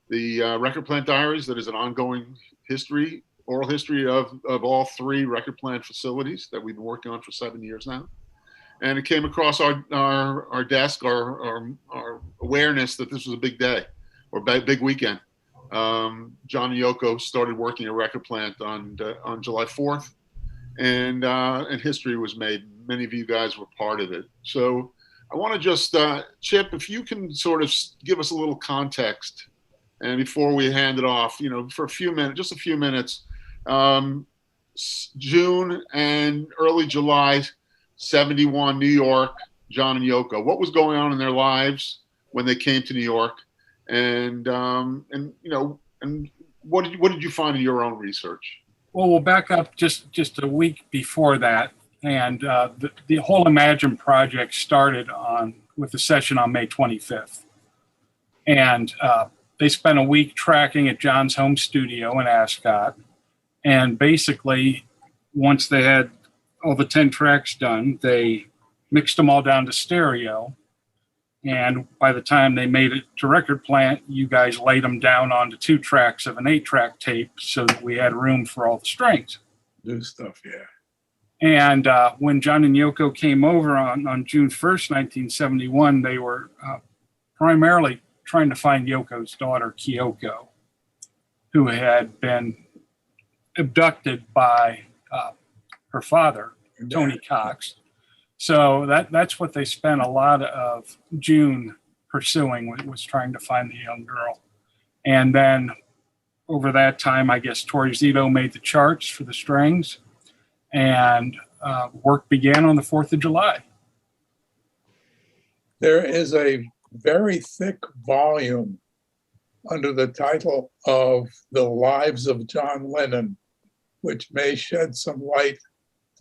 the Record Plant Diaries, that is an ongoing history, oral history of all three Record Plant facilities that we've been working on for 7 years now. And it came across our desk, our awareness that this was a big day or big weekend. John and Yoko started working at Record Plant on July 4th, and history was made. Many of you guys were part of it. So I want to just, Chip, if you can sort of give us a little context, and before we hand it off, for a few minutes, just a few minutes, June and early July, 71, New York, John and Yoko. What was going on in their lives when they came to New York, and what did you find in your own research? Well, we'll back up just a week before that, and the whole Imagine project started with the session on May 25th, and they spent a week tracking at John's home studio in Ascot, and basically, once they had all the 10 tracks done, they mixed them all down to stereo. And by the time they made it to Record Plant, you guys laid them down onto 2 tracks of an 8-track tape so that we had room for all the strings. New stuff, yeah. And when John and Yoko came over on June 1st, 1971, they were primarily trying to find Yoko's daughter, Kyoko, who had been abducted by her father, Tony Cox. So that's what they spent a lot of June pursuing, was trying to find the young girl. And then over that time, I guess Tori Zito made the charts for the strings, and work began on the 4th of July. There is a very thick volume under the title of The Lives of John Lennon, which may shed some light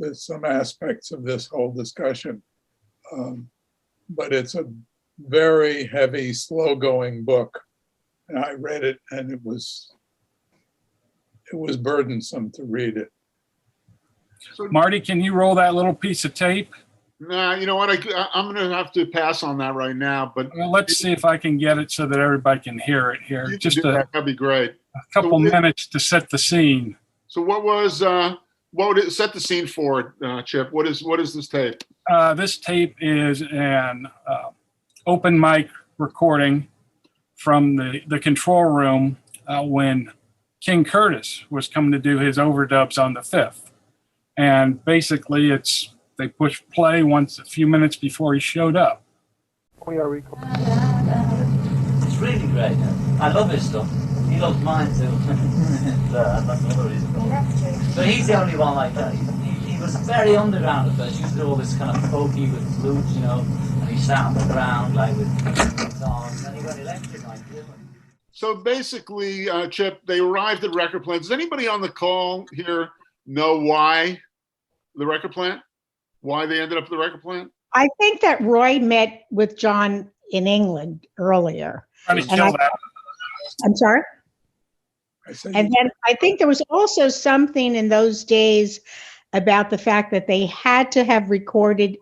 to some aspects of this whole discussion. But it's a very heavy, slow-going book. And I read it, and it was burdensome to read it. So, Marty, can you roll that little piece of tape? Nah, you know what? I'm going to have to pass on that right now. But well, let's see if I can get it so that everybody can hear it here. Just that'd be great. A couple minutes to set the scene. So what would it set the scene for, Chip? What is this tape? This tape is an open mic recording from the control room when King Curtis was coming to do his overdubs on the 5th. And basically they pushed play a few minutes before he showed up. We are recording. It's really great. I love his stuff. He loves mine too. That's another reason. So he's the only one like that. He was very underground at first. He used to do all this kind of folky with flutes, and he sat on the ground like with songs, and he went electric like this. So basically, Chip, they arrived at Record Plant. Does anybody on the call here know why the Record Plant? Why they ended up at the Record Plant? I think that Roy met with John in England earlier. I'm sorry? And then I think there was also something in those days about the fact that they had to have recorded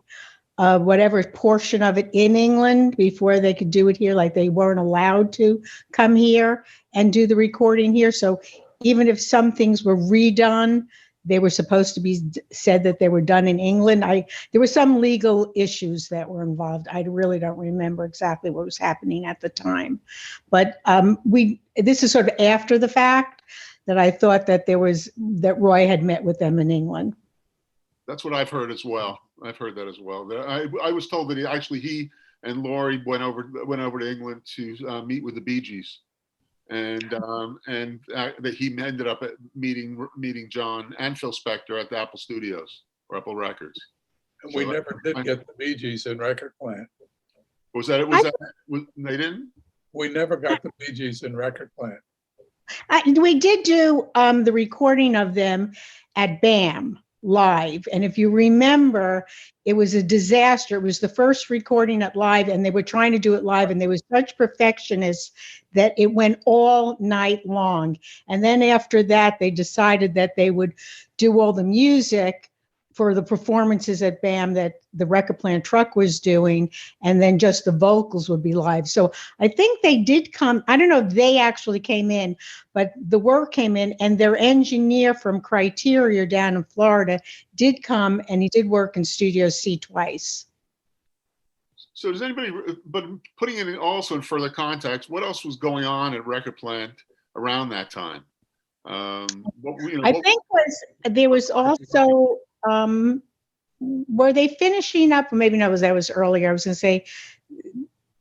whatever portion of it in England before they could do it here. Like they weren't allowed to come here and do the recording here. So even if some things were redone, they were supposed to be said that they were done in England. There were some legal issues that were involved. I really don't remember exactly what was happening at the time. But this is sort of after the fact that I thought that that Roy had met with them in England. That's what I've heard as well. I've heard that as well. I was told that he and Laurie went over to England to meet with the Bee Gees. And that he ended up meeting John and Phil Spector at the Apple Studios or Apple Records. And we never did get the Bee Gees in Record Plant. They didn't? We never got the Bee Gees in Record Plant. We did do the recording of them at BAM live. And if you remember, it was a disaster. It was the first recording at live, and they were trying to do it live, and they were such perfectionists that it went all night long. And then after that, they decided that they would do all the music for the performances at BAM that the Record Plant truck was doing, and then just the vocals would be live. So I think they did come. I don't know if they actually came in, but the work came in, and their engineer from Criteria down in Florida did come, and he did work in Studio C twice. So does anybody, but putting it in also in further context, what else was going on at Record Plant around that time? I think there was also, were they finishing up, or maybe no, that was earlier. I was going to say,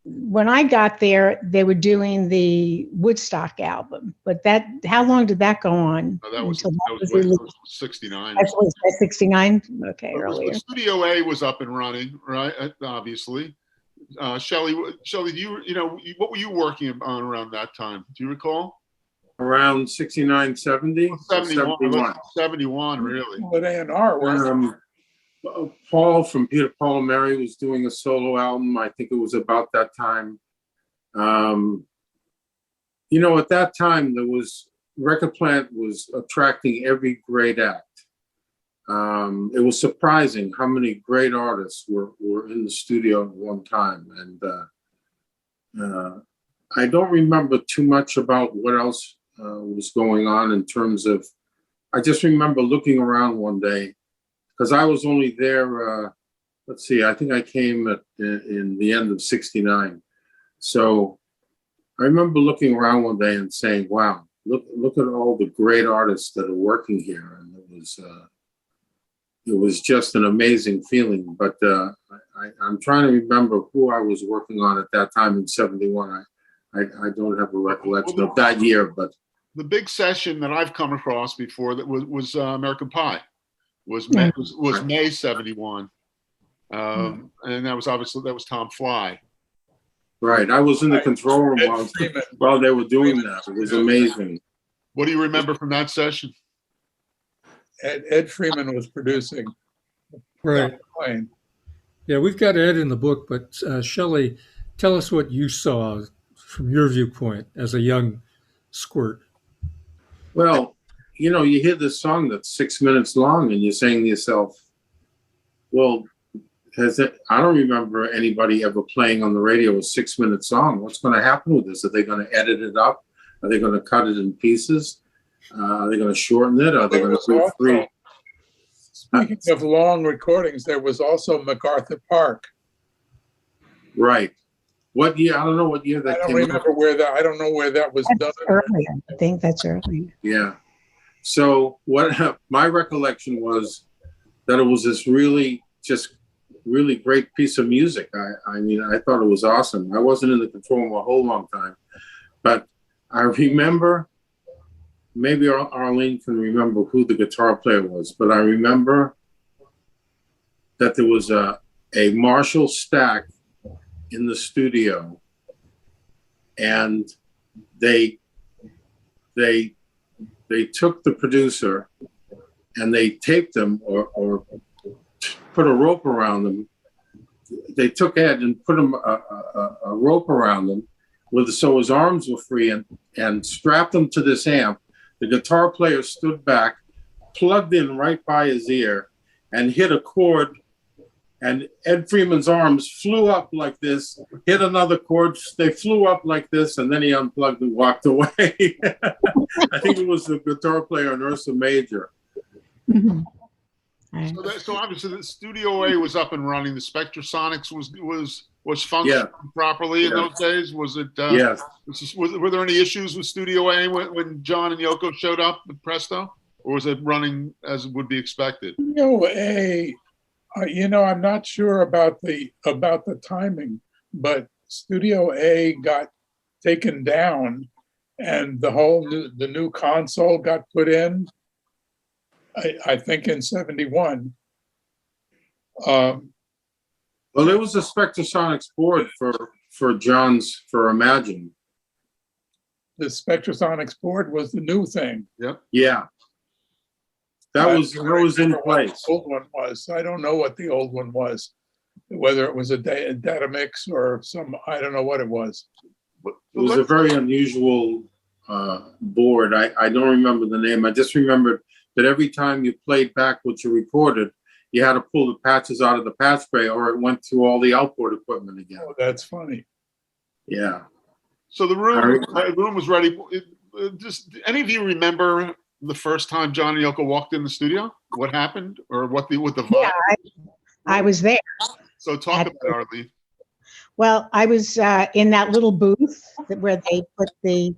when I got there, they were doing the Woodstock album, but how long did that go on? Oh, that was 69. That was 69? Okay, But earlier. Studio A was up and running, right? Obviously. Shelly, what were you working on around that time? Do you recall? Around 69, 70? 71, really. But A&R Paul from Peter, Paul and Mary was doing a solo album. I think it was about that time. At that time, Record Plant was attracting every great act. It was surprising how many great artists were in the studio at one time. And I don't remember too much about what else was going on in terms of, I just remember looking around one day, because I was only there, I think I came in the end of 69. So I remember looking around one day and saying, wow, look at all the great artists that are working here. And it was just an amazing feeling. But I'm trying to remember who I was working on at that time in 71. I don't have a recollection of that year, but the big session that I've come across before that was American Pie. Was May 71, and that was Tom Fly. Right, I was in the control room while they were doing that. It was amazing. What do you remember from that session? Ed Freeman was producing. Right. Yeah, we've got Ed in the book, but Shelly, tell us what you saw from your viewpoint as a young squirt. Well, you hear this song that's 6 minutes long and you're saying to yourself, well, I don't remember anybody ever playing on the radio a 6 minute song. What's going to happen with this? Are they going to edit it up? Are they going to cut it in pieces? Are they going to shorten it? Are they going to do it free? Speaking of long recordings, there was also MacArthur Park. Right. What year? I don't know what year that came out. I don't know where that was done. Earlier. I think that's earlier. Yeah. So my recollection was that it was this really great piece of music. I mean, I thought it was awesome. I wasn't in the control room a whole long time, but I remember, maybe Arlene can remember who the guitar player was, but I remember that there was a Marshall stack in the studio, and they took the producer and they taped them or put a rope around them. They took Ed and put him a rope around him so his arms were free and strapped him to this amp. The guitar player stood back, plugged in right by his ear, and hit a chord. And Ed Freeman's arms flew up like this, hit another chord. They flew up like this, and then he unplugged and walked away. I think it was the guitar player in Ursa Major. Mm-hmm. So obviously the Studio A was up and running. The Spectrasonics was functioning properly in those days. Was it? Yes. Were there any issues with Studio A when John and Yoko showed up with Presto, or was it running as would be expected? Studio A. I'm not sure about the timing, but Studio A got taken down, and the new console got put in. I think in 71. Well, there was a Spectrasonics board for Imagine. The Spectrasonics board was the new thing. Yep. Yeah. That was in place. The old one was. I don't know what the old one was, whether it was a data mix or I don't know what it was. It was a very unusual board. I don't remember the name. I just remembered that every time you played back what you recorded, you had to pull the patches out of the patch tray, or it went through all the outboard equipment again. Oh, that's funny. Yeah. So the room was ready. Just any of you remember the first time John and Yoko walked in the studio? What happened, or what the vibe? Yeah, I was there. So talk about it, Arlene. Well, I was in that little booth where they put the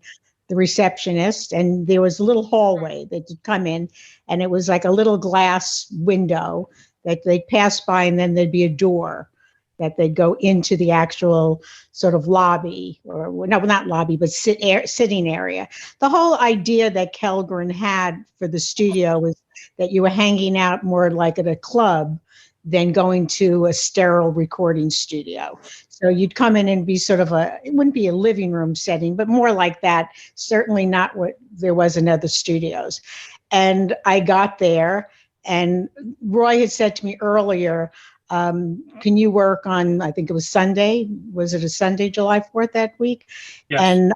receptionist, and there was a little hallway that you'd come in, and it was like a little glass window that they'd pass by, and then there'd be a door that they'd go into the actual sort of lobby, or no, not lobby, but sitting area. The whole idea that Kellgren had for the studio was that you were hanging out more like at a club than going to a sterile recording studio. So you'd come in and be sort of it wouldn't be a living room setting, but more like that, certainly not what there was in other studios. And I got there, and Roy had said to me earlier, can you work on, I think it was Sunday, was it a Sunday, July 4th that week? Yes. And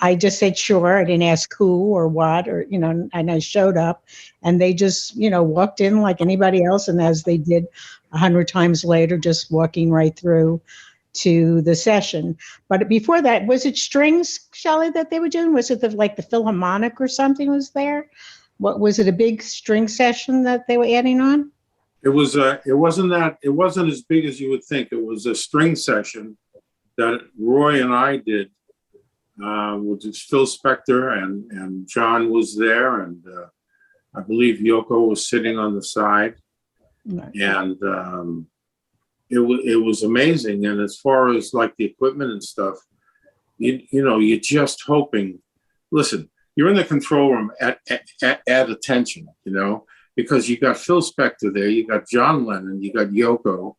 I just said, sure. I didn't ask who or what, or, and I showed up, and they just, walked in like anybody else. And as they did 100 times later, just walking right through to the session. But before that, was it strings, Shelly, that they were doing? Was it like the Philharmonic or something was there? What was it, a big string session that they were adding on? It wasn't as big as you would think. It was a string session that Roy and I did, with Phil Spector, and John was there, and I believe Yoko was sitting on the side. Right. And it was amazing. And as far as like the equipment and stuff, you're just hoping. Listen, you're in the control room at attention, because you got Phil Spector there, you got John Lennon, you got Yoko,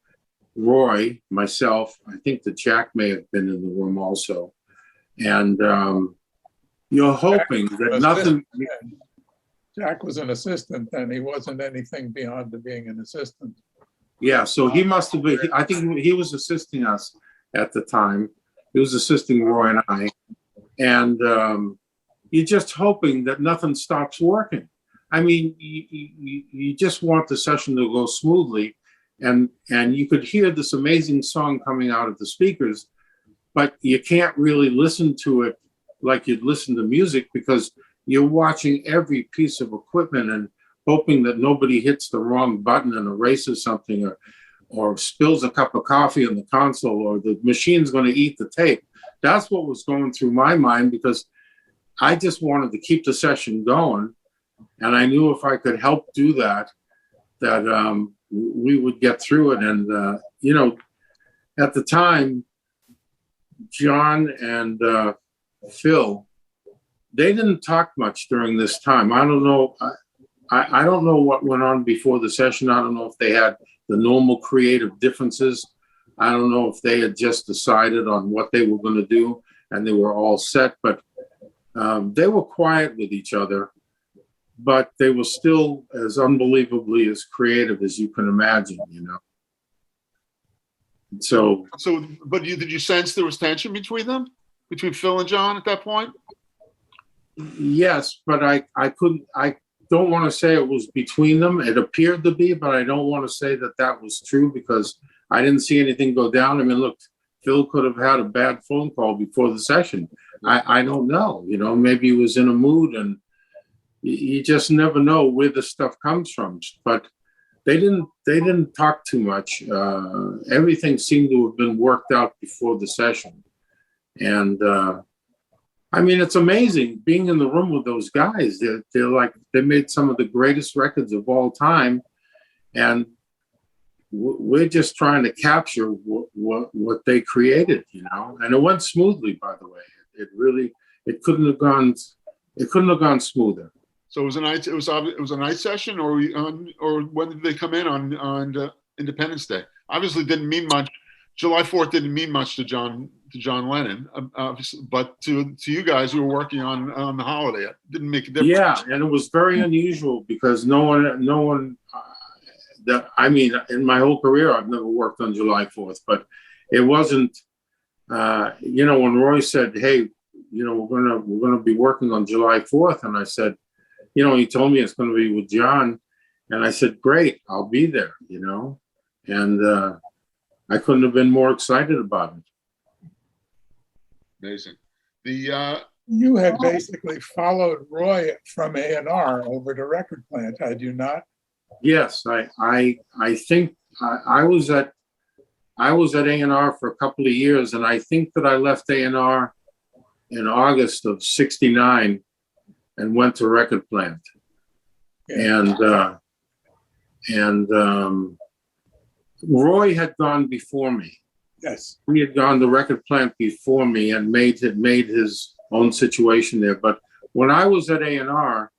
Roy, myself. I think that Jack may have been in the room also, and you're hoping that nothing. Jack was an assistant, and he wasn't anything beyond being an assistant. Yeah, so he must have been. I think he was assisting us at the time. He was assisting Roy and I, and you're just hoping that nothing stops working. I mean, you just want the session to go smoothly, and you could hear this amazing song coming out of the speakers, but you can't really listen to it like you'd listen to music, because you're watching every piece of equipment and hoping that nobody hits the wrong button and erases something, or spills a cup of coffee on the console, or the machine's going to eat the tape. That's what was going through my mind, because I just wanted to keep the session going. And I knew if I could help do that we would get through it. And, at the time, John and Phil, they didn't talk much during this time. I don't know. I don't know what went on before the session. I don't know if they had the normal creative differences. I don't know if they had just decided on what they were going to do and they were all set, but they were quiet with each other, but they were still as unbelievably as creative as you can imagine, So, but did you sense there was tension between them, between Phil and John at that point? Yes, but I don't want to say it was between them. It appeared to be, but I don't want to say that was true, because I didn't see anything go down. I mean, look, Phil could have had a bad phone call before the session. I don't know, maybe he was in a mood, and you just never know where the stuff comes from. But they didn't talk too much. Everything seemed to have been worked out before the session. And I mean, it's amazing being in the room with those guys. They made some of the greatest records of all time, and we're just trying to capture what they created, And it went smoothly, by the way. It couldn't have gone smoother. So it was a night session, or when did they come in on Independence Day? Obviously, didn't mean much. July 4th didn't mean much to John Lennon, but to you guys who were working on the holiday, it didn't make a difference. Yeah, and it was very unusual, because no one. In my whole career, I've never worked on July 4th, but it wasn't. When Roy said, "Hey, we're gonna be working on July 4th," and I said, he told me it's going to be with John, And I said, great, I'll be there, you know. And I couldn't have been more excited about it. Amazing. The You had basically followed Roy from A&R over to Record Plant, had you not? Yes, I think I was at A&R for a couple of years, and I think that I left A&R in August of '69 and went to Record Plant. Yeah. And Roy had gone before me. Yes. He had gone to Record Plant before me and made his own situation there. But when I was at A&R,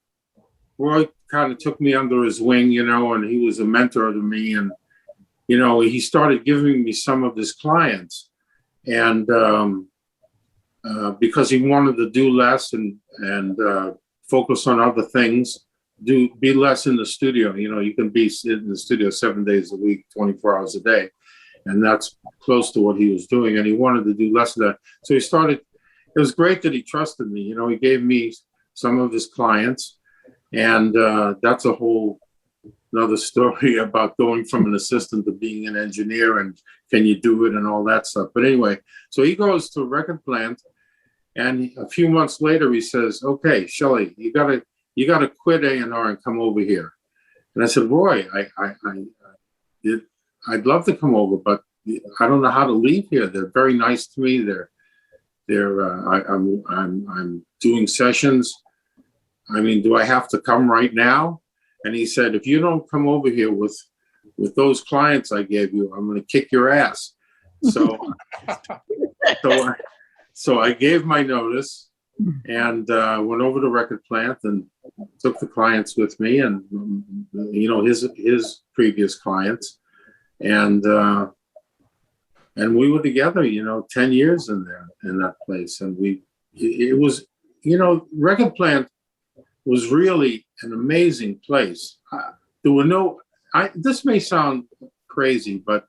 Roy kind of took me under his wing, you know, and he was a mentor to me. And, you know, he started giving me some of his clients. And because he wanted to do less and focus on other things, be less in the studio. You know, you can be in the studio 7 days a week, 24 hours a day. And that's close to what he was doing. And he wanted to do less of that. So he started, it was great that he trusted me. You know, he gave me some of his clients. And that's a whole another story about going from an assistant to being an engineer and can you do it and all that stuff. But anyway, so he goes to Record Plant, and a few months later he says, okay, Shelly, you gotta quit A&R and come over here. And I said, Roy, I'd love to come over, but I don't know how to leave here. They're very nice to me. I'm doing sessions. I mean, do I have to come right now? And he said, if you don't come over here with those clients I gave you, I'm going to kick your ass. So, so I gave my notice and went over to Record Plant and took the clients with me, and you know, his previous clients, and we were together, you know, 10 years in that place, and it was, you know, Record Plant was really an amazing place. There were this may sound crazy, but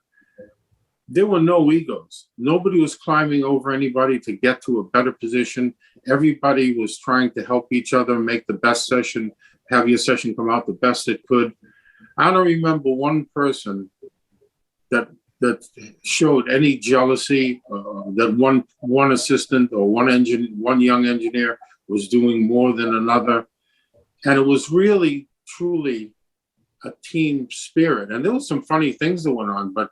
there were no egos. Nobody was climbing over anybody to get to a better position. Everybody was trying to help each other make the best session, have your session come out the best it could. I don't remember one person that showed any jealousy, that one assistant or one young engineer was doing more than another. And it was really, truly a team spirit. And there was some funny things that went on, but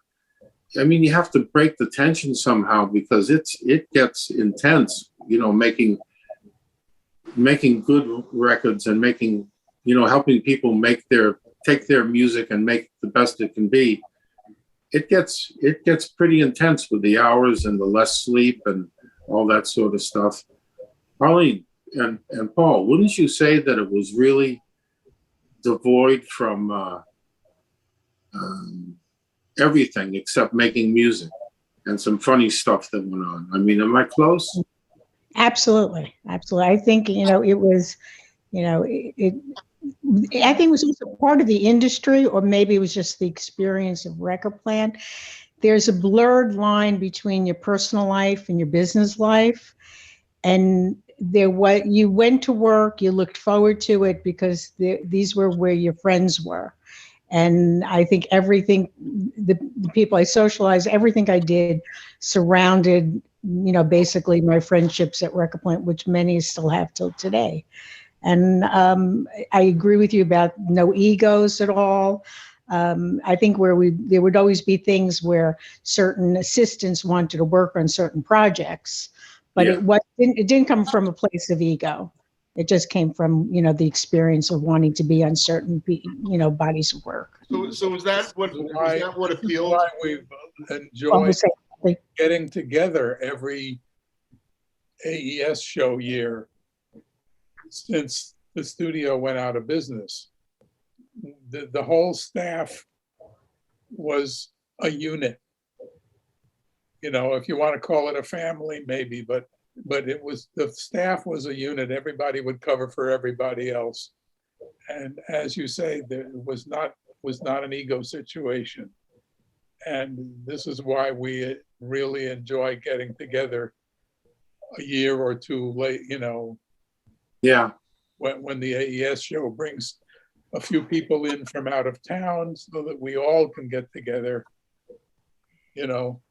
I mean, you have to break the tension somehow because it gets intense, you know, making good records and making, you know, helping people take their music and make the best it can be. It gets pretty intense with the hours and the less sleep and all that sort of stuff. Arlene and Paul, wouldn't you say that it was really devoid from everything except making music and some funny stuff that went on? I mean, am I close? Absolutely. I think, you know, it was, you know, I think it was also part of the industry, or maybe it was just the experience of Record Plant. There's a blurred line between your personal life and your business life. And you went to work, you looked forward to it because these were where your friends were. And I think everything, the people I socialized, everything I did surrounded, you know, basically my friendships at Record Plant, which many still have till today. And I agree with you about no egos at all. I think there would always be things where certain assistants wanted to work on certain projects, but yeah. It didn't come from a place of ego. It just came from, you know, the experience of wanting to be on certain, you know, bodies of work. So is that what appealed? Why we've enjoyed getting together every AES show year since the studio went out of business. The whole staff was a unit. You know, if you want to call it a family, maybe, but the staff was a unit. Everybody would cover for everybody else. And as you say, there was not an ego situation. And this is why we really enjoy getting together a year or two late, you know. Yeah. When the AES show brings a few people in from out of town so that we all can get together, you know.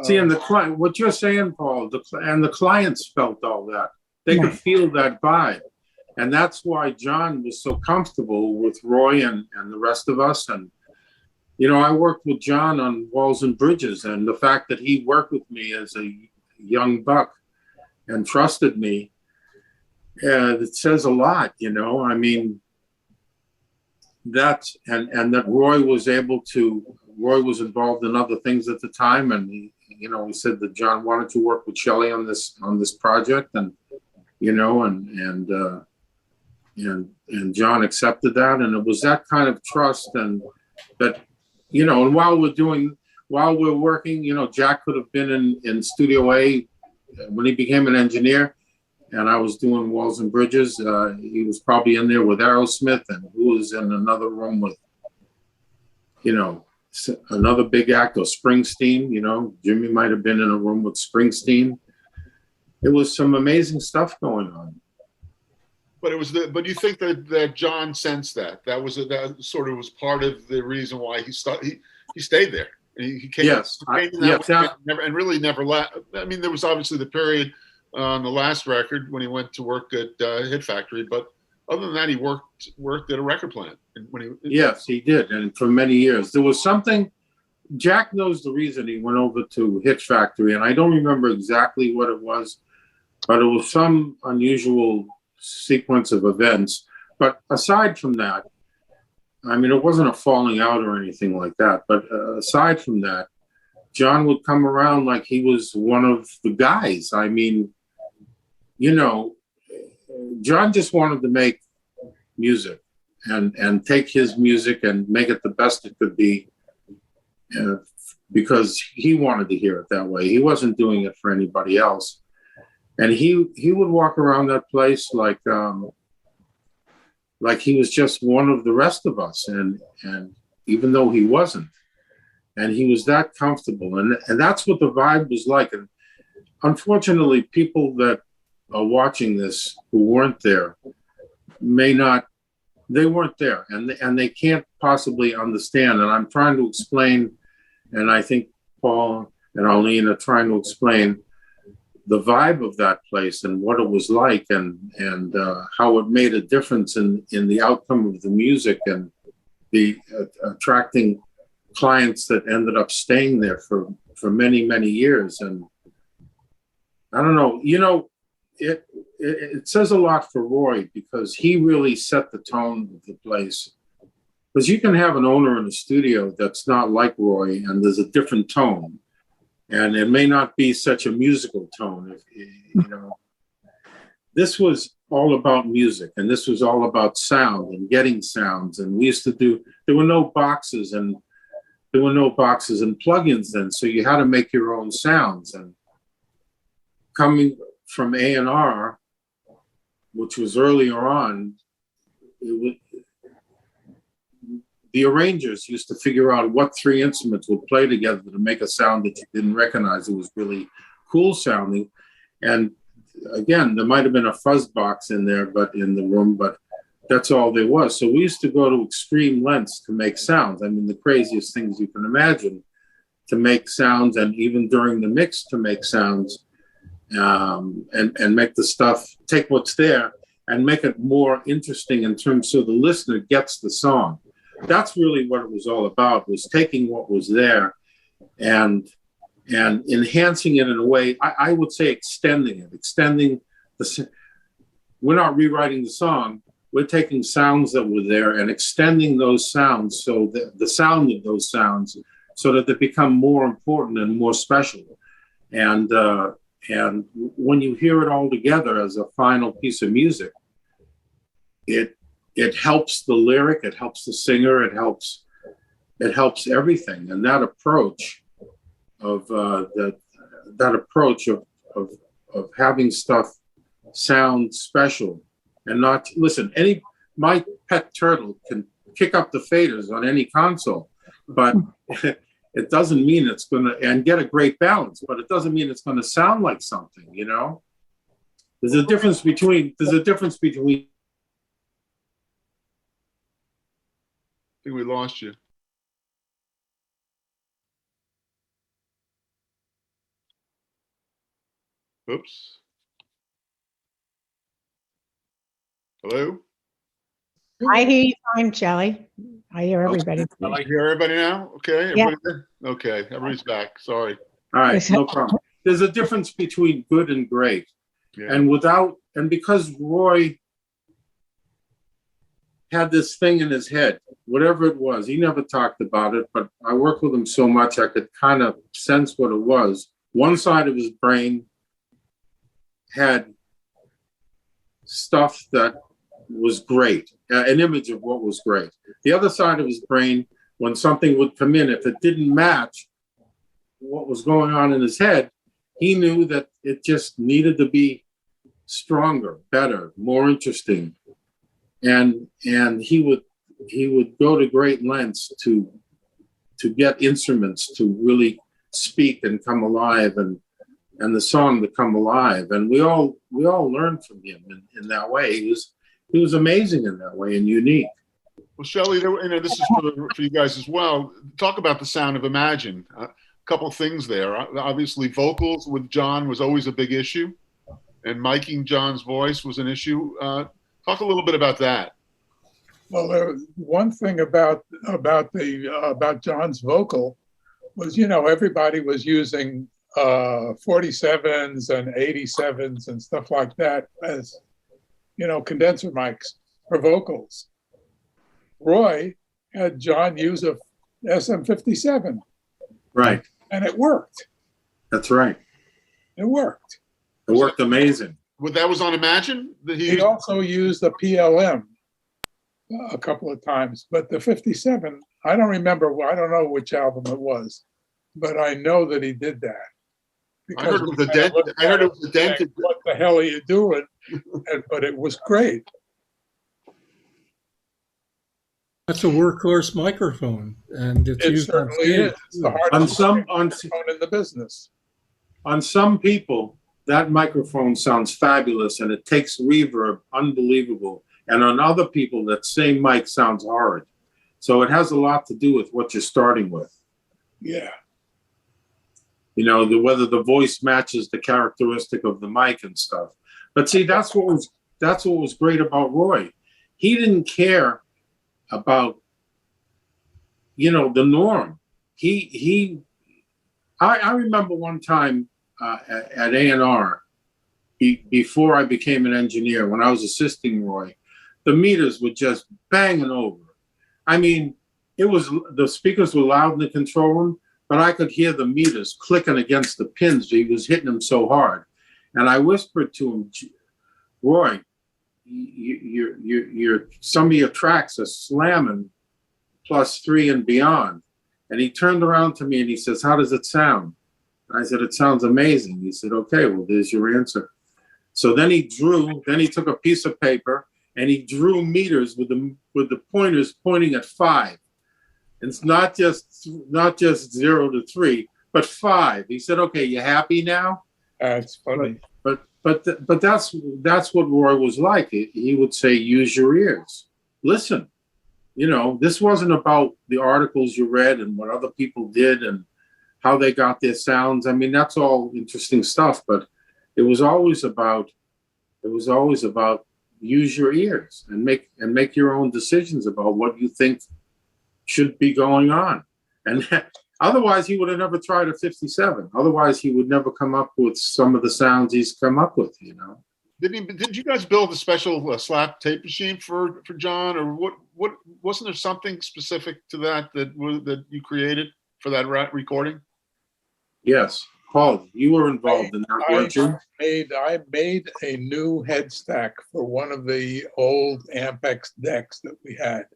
See, and the client, what you're saying, Paul, and the clients felt all that. They could feel that vibe. And that's why John was so comfortable with Roy and the rest of us. And, you know, I worked with John on Walls and Bridges, and the fact that he worked with me as a young buck and trusted me, it says a lot, you know. I mean, that, and that Roy was involved in other things at the time. And he, you know, he said that John wanted to work with Shelly on this project, and, you know, and John accepted that. And it was that kind of trust, and that, you know, and while we're working, you know, Jack could have been in Studio A when he became an engineer, and I was doing Walls and Bridges. He was probably in there with Aerosmith, and who was in another room with, you know, another big act, or Springsteen. You know, Jimmy might have been in a room with Springsteen. It was some amazing stuff going on. But it was but you think that John sensed that that sort of was part of the reason why he stayed there. He came, yes, and really never left. I mean, there was obviously the period on the last record when he went to work at Hit Factory, but other than that, he worked at a record plant. Yes, he did, and for many years. There was something. Jack knows the reason he went over to Hit Factory, and I don't remember exactly what it was, but it was some unusual sequence of events. But aside from that, I mean, it wasn't a falling out or anything like that. But aside from that, John would come around like he was one of the guys. I mean, you know, John just wanted to make music and take his music and make it the best it could be, because he wanted to hear it that way. He wasn't doing it for anybody else. And he would walk around that place like he was just one of the rest of us, and even though he wasn't, and he was that comfortable, and that's what the vibe was like. And unfortunately, people that are watching this who weren't there they weren't there, and they can't possibly understand. And I'm trying to explain, and I think Paul and Arlene are trying to explain the vibe of that place and what it was like, and how it made a difference in the outcome of the music, and the attracting clients that ended up staying there for many, many years. And I don't know, you know, it says a lot for Roy, because he really set the tone of the place. Because you can have an owner in a studio that's not like Roy, and there's a different tone. And it may not be such a musical tone, you know. This was all about music, and this was all about sound and getting sounds. And we used to there were no boxes and plugins then, so you had to make your own sounds. And coming from A&R, which was earlier on, the arrangers used to figure out what three instruments would play together to make a sound that you didn't recognize. It was really cool sounding. And again, there might have been a fuzz box in there, in the room, but that's all there was. So we used to go to extreme lengths to make sounds. I mean, the craziest things you can imagine to make sounds, and even during the mix to make sounds, and make the stuff, take what's there and make it more interesting in terms so the listener gets the song. That's really what it was all about, was taking what was there and enhancing it in a way, I would say extending we're not rewriting the song, we're taking sounds that were there and extending those sounds, so that the sound of those sounds, so that they become more important and more special. And when you hear it all together as a final piece of music, it helps the lyric, it helps the singer, it helps everything. And that approach of having stuff sound special, and not, listen, my pet turtle can kick up the faders on any console, but it doesn't mean it's gonna, and get a great balance, but it doesn't mean it's gonna sound like something, you know? There's a difference between think we lost you. Oops. Hello? I hear you fine, Shelley. I hear everybody. You hear everybody now? Okay. Yeah. Everybody there? Okay. Everybody's back. Sorry. All right, no problem. There's a difference between good and great. Yeah. And because Roy had this thing in his head, whatever it was, he never talked about it, but I worked with him so much I could kind of sense what it was. One side of his brain had stuff that was great, an image of what was great. The other side of his brain, when something would come in, if it didn't match what was going on in his head, he knew that it just needed to be stronger, better, more interesting. And he would go to great lengths to get instruments to really speak and come alive, and the song to come alive. And we all learned from him in that way. He was amazing in that way and unique. Well, Shelley, this is for you guys as well. Talk about the sound of Imagine. A couple things there. Obviously, vocals with John was always a big issue, and miking John's voice was an issue. Talk a little bit about that. Well, one thing about John's vocal was, everybody was using 47s and 87s and stuff like that as, condenser mics for vocals. Roy had John use a SM57. Right. And it worked. That's right. It worked. It worked amazing. Well, that was on Imagine? He also used the PLM a couple of times, but the 57, I don't know which album it was, but I know that he did that. I heard it was a dented. What the hell are you doing? But it was great. That's a workhorse microphone, and it's used certainly is. It's the hardest microphone in the business. On some people, that microphone sounds fabulous and it takes reverb, unbelievable. And on other people, that same mic sounds horrid. So it has a lot to do with what you're starting with. Yeah. Whether the voice matches the characteristic of the mic and stuff. But see, that's what was great about Roy. He didn't care about, the norm. I remember one time at A&R, before I became an engineer, when I was assisting Roy, the meters were just banging over. I mean, the speakers were loud in the control room, but I could hear the meters clicking against the pins. He was hitting them so hard. And I whispered to him, Roy, some of your tracks are slamming +3 and beyond. And he turned around to me and he says, how does it sound? And I said, it sounds amazing. He said, okay, well, there's your answer. So then he took a piece of paper and he drew meters with the pointers pointing at 5. It's not just 0 to 3, but 5. He said, okay, you happy now? That's funny. But that's what Roy was like. He would say, use your ears. Listen, this wasn't about the articles you read and what other people did and how they got their sounds. I mean, that's all interesting stuff, but it was always about use your ears and make your own decisions about what you think should be going on. And otherwise he would have never tried a 57. Otherwise he would never come up with some of the sounds he's come up with, Did you guys build a special slap tape machine for John, or what wasn't there something specific to that you created for that recording? Yes. Paul, you were involved in that, weren't you? I made a new head stack for one of the old Ampex decks that we had,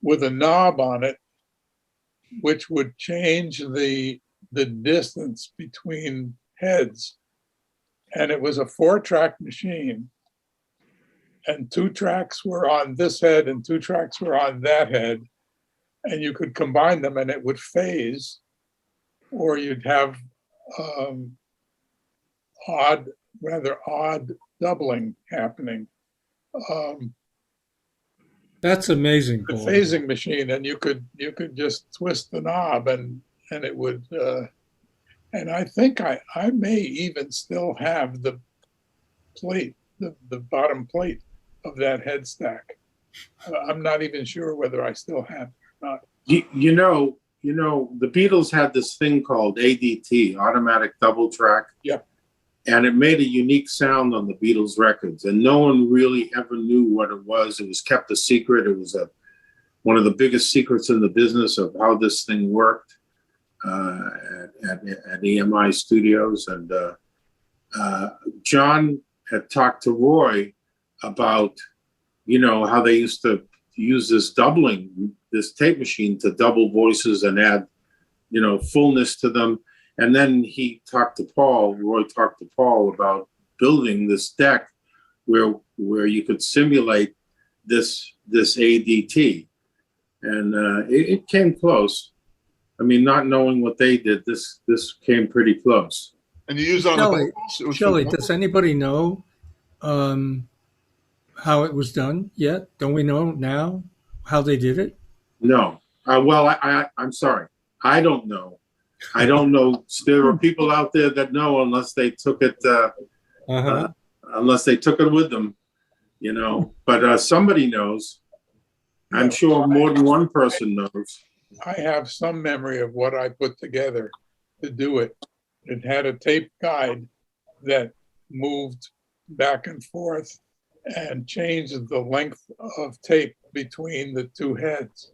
with a knob on it, which would change the distance between heads. And it was a 4-track machine. And 2 tracks were on this head and 2 tracks were on that head. And you could combine them and it would phase, or you'd have rather odd doubling happening. That's amazing, the Paul. phasing machine, and you could just twist the knob and it would. And I think I may even still have the plate, the bottom plate of that head stack. I'm not even sure whether I still have it or not. You know, the Beatles had this thing called ADT, automatic double track. Yep. And it made a unique sound on the Beatles records, and no one really ever knew what it was. It was kept a secret. It was one of the biggest secrets in the business of how this thing worked at EMI Studios. And John had talked to Roy about, you know, how they used to use this tape machine to double voices and add, you know, fullness to them. And then Roy talked to Paul about building this deck where you could simulate this ADT. And it came close. I mean, not knowing what they did, this came pretty close. And you use it on the vocals? Shelly, does anybody know how it was done yet? Don't we know now how they did it? No. Well, I'm sorry. I don't know. I don't know. There are people out there that know, unless they took it, unless they took it with them, you know. But somebody knows. I'm sure more than one person knows. I have some memory of what I put together to do it. It had a tape guide that moved back and forth and changed the length of tape between the two heads,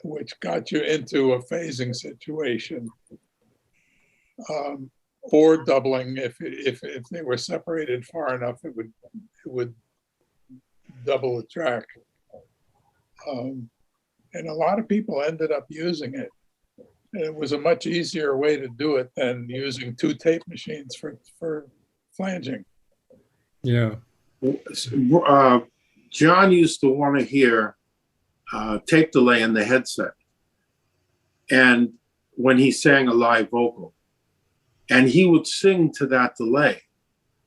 which got you into a phasing situation, or doubling. If they were separated far enough, it would double the track. And a lot of people ended up using it. And it was a much easier way to do it than using two tape machines for flanging. Yeah. John used to want to hear tape delay in the headset, and when he sang a live vocal, and he would sing to that delay,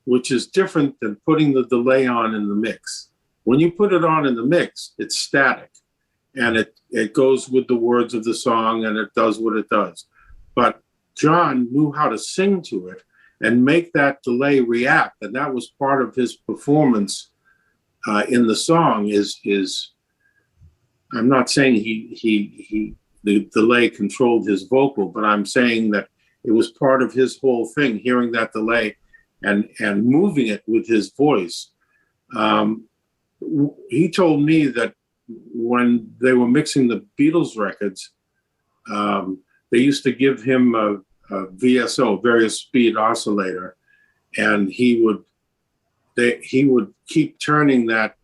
which is different than putting the delay on in the mix. When you put it on in the mix, it's static, and it goes with the words of the song, and it does what it does. But John knew how to sing to it and make that delay react, and that was part of his performance in the song. Is I'm not saying the delay controlled his vocal, but I'm saying that it was part of his whole thing, hearing that delay and moving it with his voice. He told me that when they were mixing the Beatles records, they used to give him a VSO, various speed oscillator, and he would keep turning that.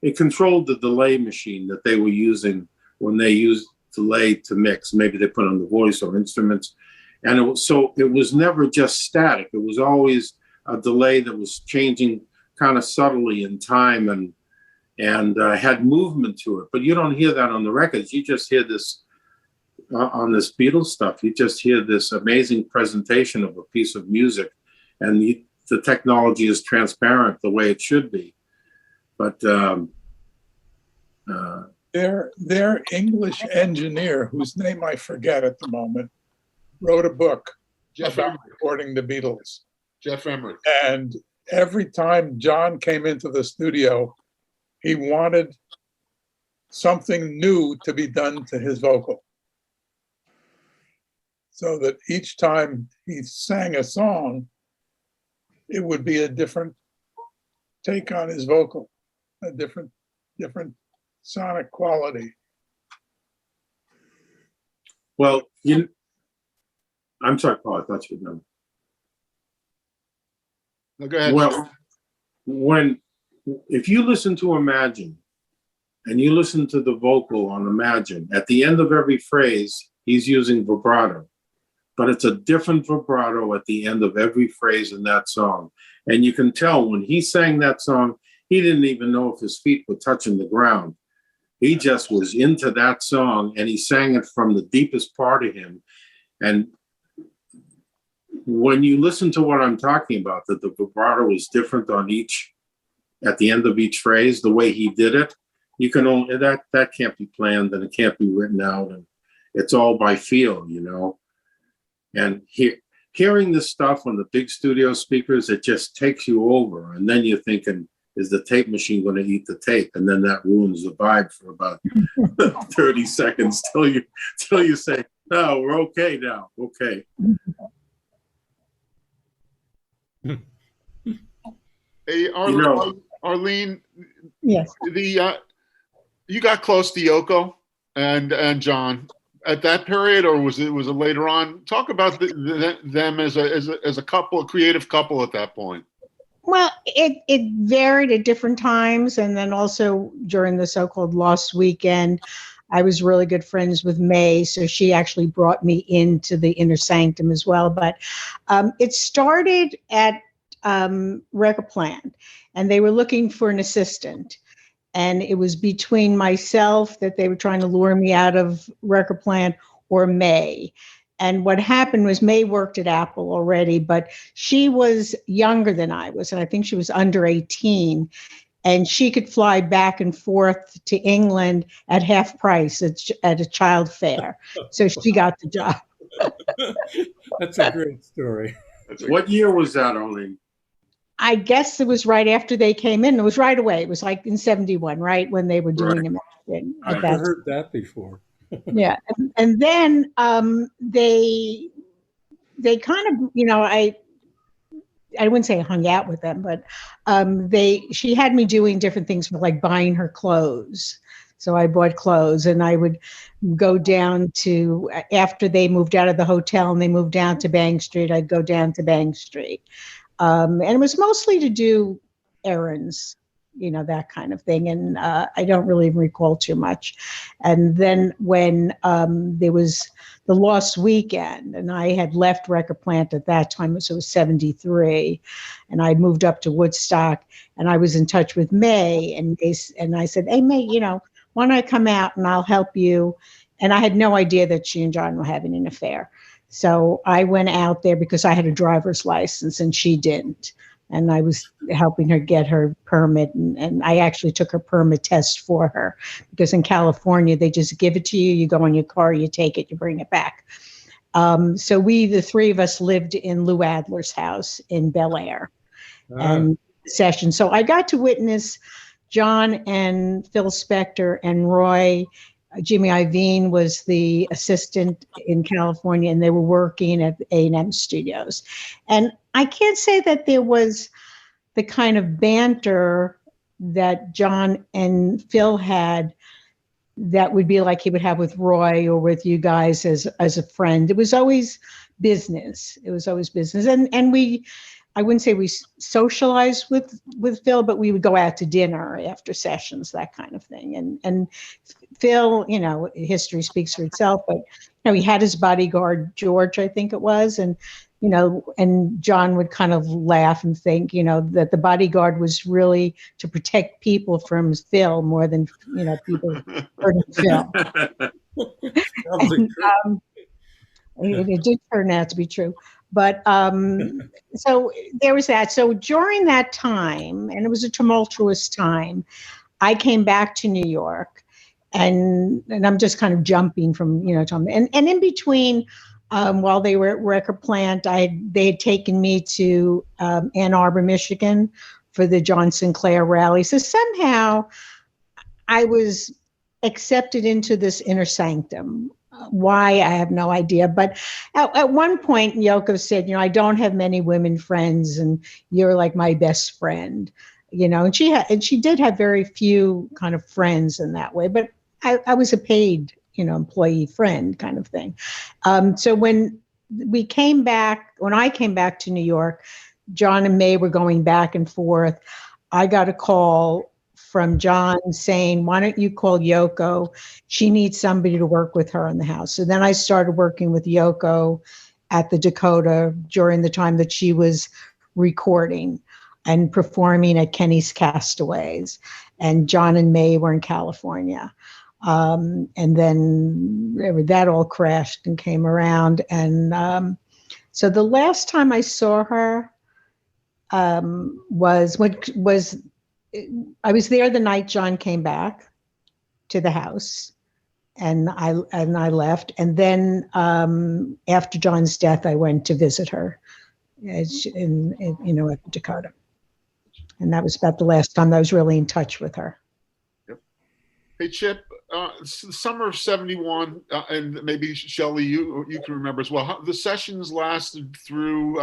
It controlled the delay machine that they were using when they used delay to mix. Maybe they put on the voice or instruments, and it was never just static. It was always a delay that was changing kind of subtly in time and had movement to it. But you don't hear that on the records. You just hear this on this Beatles stuff. You just hear this amazing presentation of a piece of music, and the technology is transparent the way it should be. But their English engineer, whose name I forget at the moment, wrote a book about recording the Beatles. Jeff Emmerich. And every time John came into the studio, he wanted something new to be done to his vocal, so that each time he sang a song, it would be a different take on his vocal, a different sonic quality. Well, I'm sorry, Paul, I thought you were done. No, go ahead. Well, if you listen to Imagine and you listen to the vocal on Imagine, at the end of every phrase, he's using vibrato, but it's a different vibrato at the end of every phrase in that song. And you can tell when he sang that song, he didn't even know if his feet were touching the ground. He just was into that song, and he sang it from the deepest part of him. And when you listen to what I'm talking about, that the vibrato is different on each at the end of each phrase, the way he did it, you can only, that can't be planned and it can't be written out, and it's all by feel, you know. And hearing this stuff on the big studio speakers, it just takes you over. And then you're thinking, is the tape machine going to eat the tape? And then that ruins the vibe for about 30 seconds till you say, no, we're okay now. Okay. Hey, Arlene, You know, Arlene, Yes. You got close to Yoko and John at that period, or was it later on? Talk about them as a couple, a creative couple at that point. Well, it varied at different times, and then also during the so-called Lost Weekend, I was really good friends with May, so she actually brought me into the inner sanctum as well. But it started at Record Plant, and they were looking for an assistant. And it was between myself that they were trying to lure me out of Record Plant, or May. And what happened was May worked at Apple already, but she was younger than I was. And I think she was under 18. And she could fly back and forth to England at half price at a child fair. So she got the job. That's a great story. what year was that, Arlene? I guess it was right after they came in. It was right away. It was like in 71, right? When they were doing it. I've never heard that before. Yeah. And then they kind of, you know, I wouldn't say I hung out with them, but she had me doing different things, like buying her clothes. So I bought clothes, and I would go down to, after they moved out of the hotel and they moved down to Bank Street, I'd go down to Bank Street. And it was mostly to do errands, you know, that kind of thing. And I don't really recall too much. And then when there was the Lost Weekend, and I had left Record Plant at that time, so it was 73, and I moved up to Woodstock, and I was in touch with May, and I said, hey, May, you know, why don't I come out and I'll help you? And I had no idea that she and John were having an affair. So I went out there because I had a driver's license and she didn't. And I was helping her get her permit. And I actually took her permit test for her, because in California, they just give it to you. You go in your car, you take it, you bring it back. So the three of us lived in Lou Adler's house in Bel Air and session. So I got to witness John and Phil Spector and Roy. Jimmy Iovine was the assistant in California, and they were working at A&M Studios. And I can't say that there was the kind of banter that John and Phil had that would be like he would have with Roy or with you guys as a friend. It was always business. It was always business. And I wouldn't say we socialized with Phil, but we would go out to dinner after sessions, that kind of thing. And Phil, you know, history speaks for itself, but, you know, he had his bodyguard, George, I think it was. And, you know, and John would kind of laugh and think, you know, that the bodyguard was really to protect people from Phil more than, you know, people hurting Phil. And, it did turn out to be true. But so there was that. So during that time, and it was a tumultuous time, I came back to New York, and I'm just kind of jumping from, you know, and in between, while they were at Record Plant, they had taken me to Ann Arbor, Michigan for the John Sinclair rally. So somehow I was accepted into this inner sanctum. Why, I have no idea. But at one point, Yoko said, you know, I don't have many women friends, and you're like my best friend, you know. And she did have very few kind of friends in that way. But I was a paid, you know, employee friend kind of thing. So when I came back to New York, John and May were going back and forth. I got a call from John saying, why don't you call Yoko? She needs somebody to work with her in the house. So then I started working with Yoko at the Dakota during the time that she was recording and performing at Kenny's Castaways. And John and May were in California. And then that all crashed and came around. And so the last time I saw her was I was there the night John came back to the house, and I left. And then after John's death, I went to visit her at the Dakota. And that was about the last time I was really in touch with her. Yep. Hey, Chip, summer of 71, and maybe Shelly, you can remember as well. The sessions lasted through,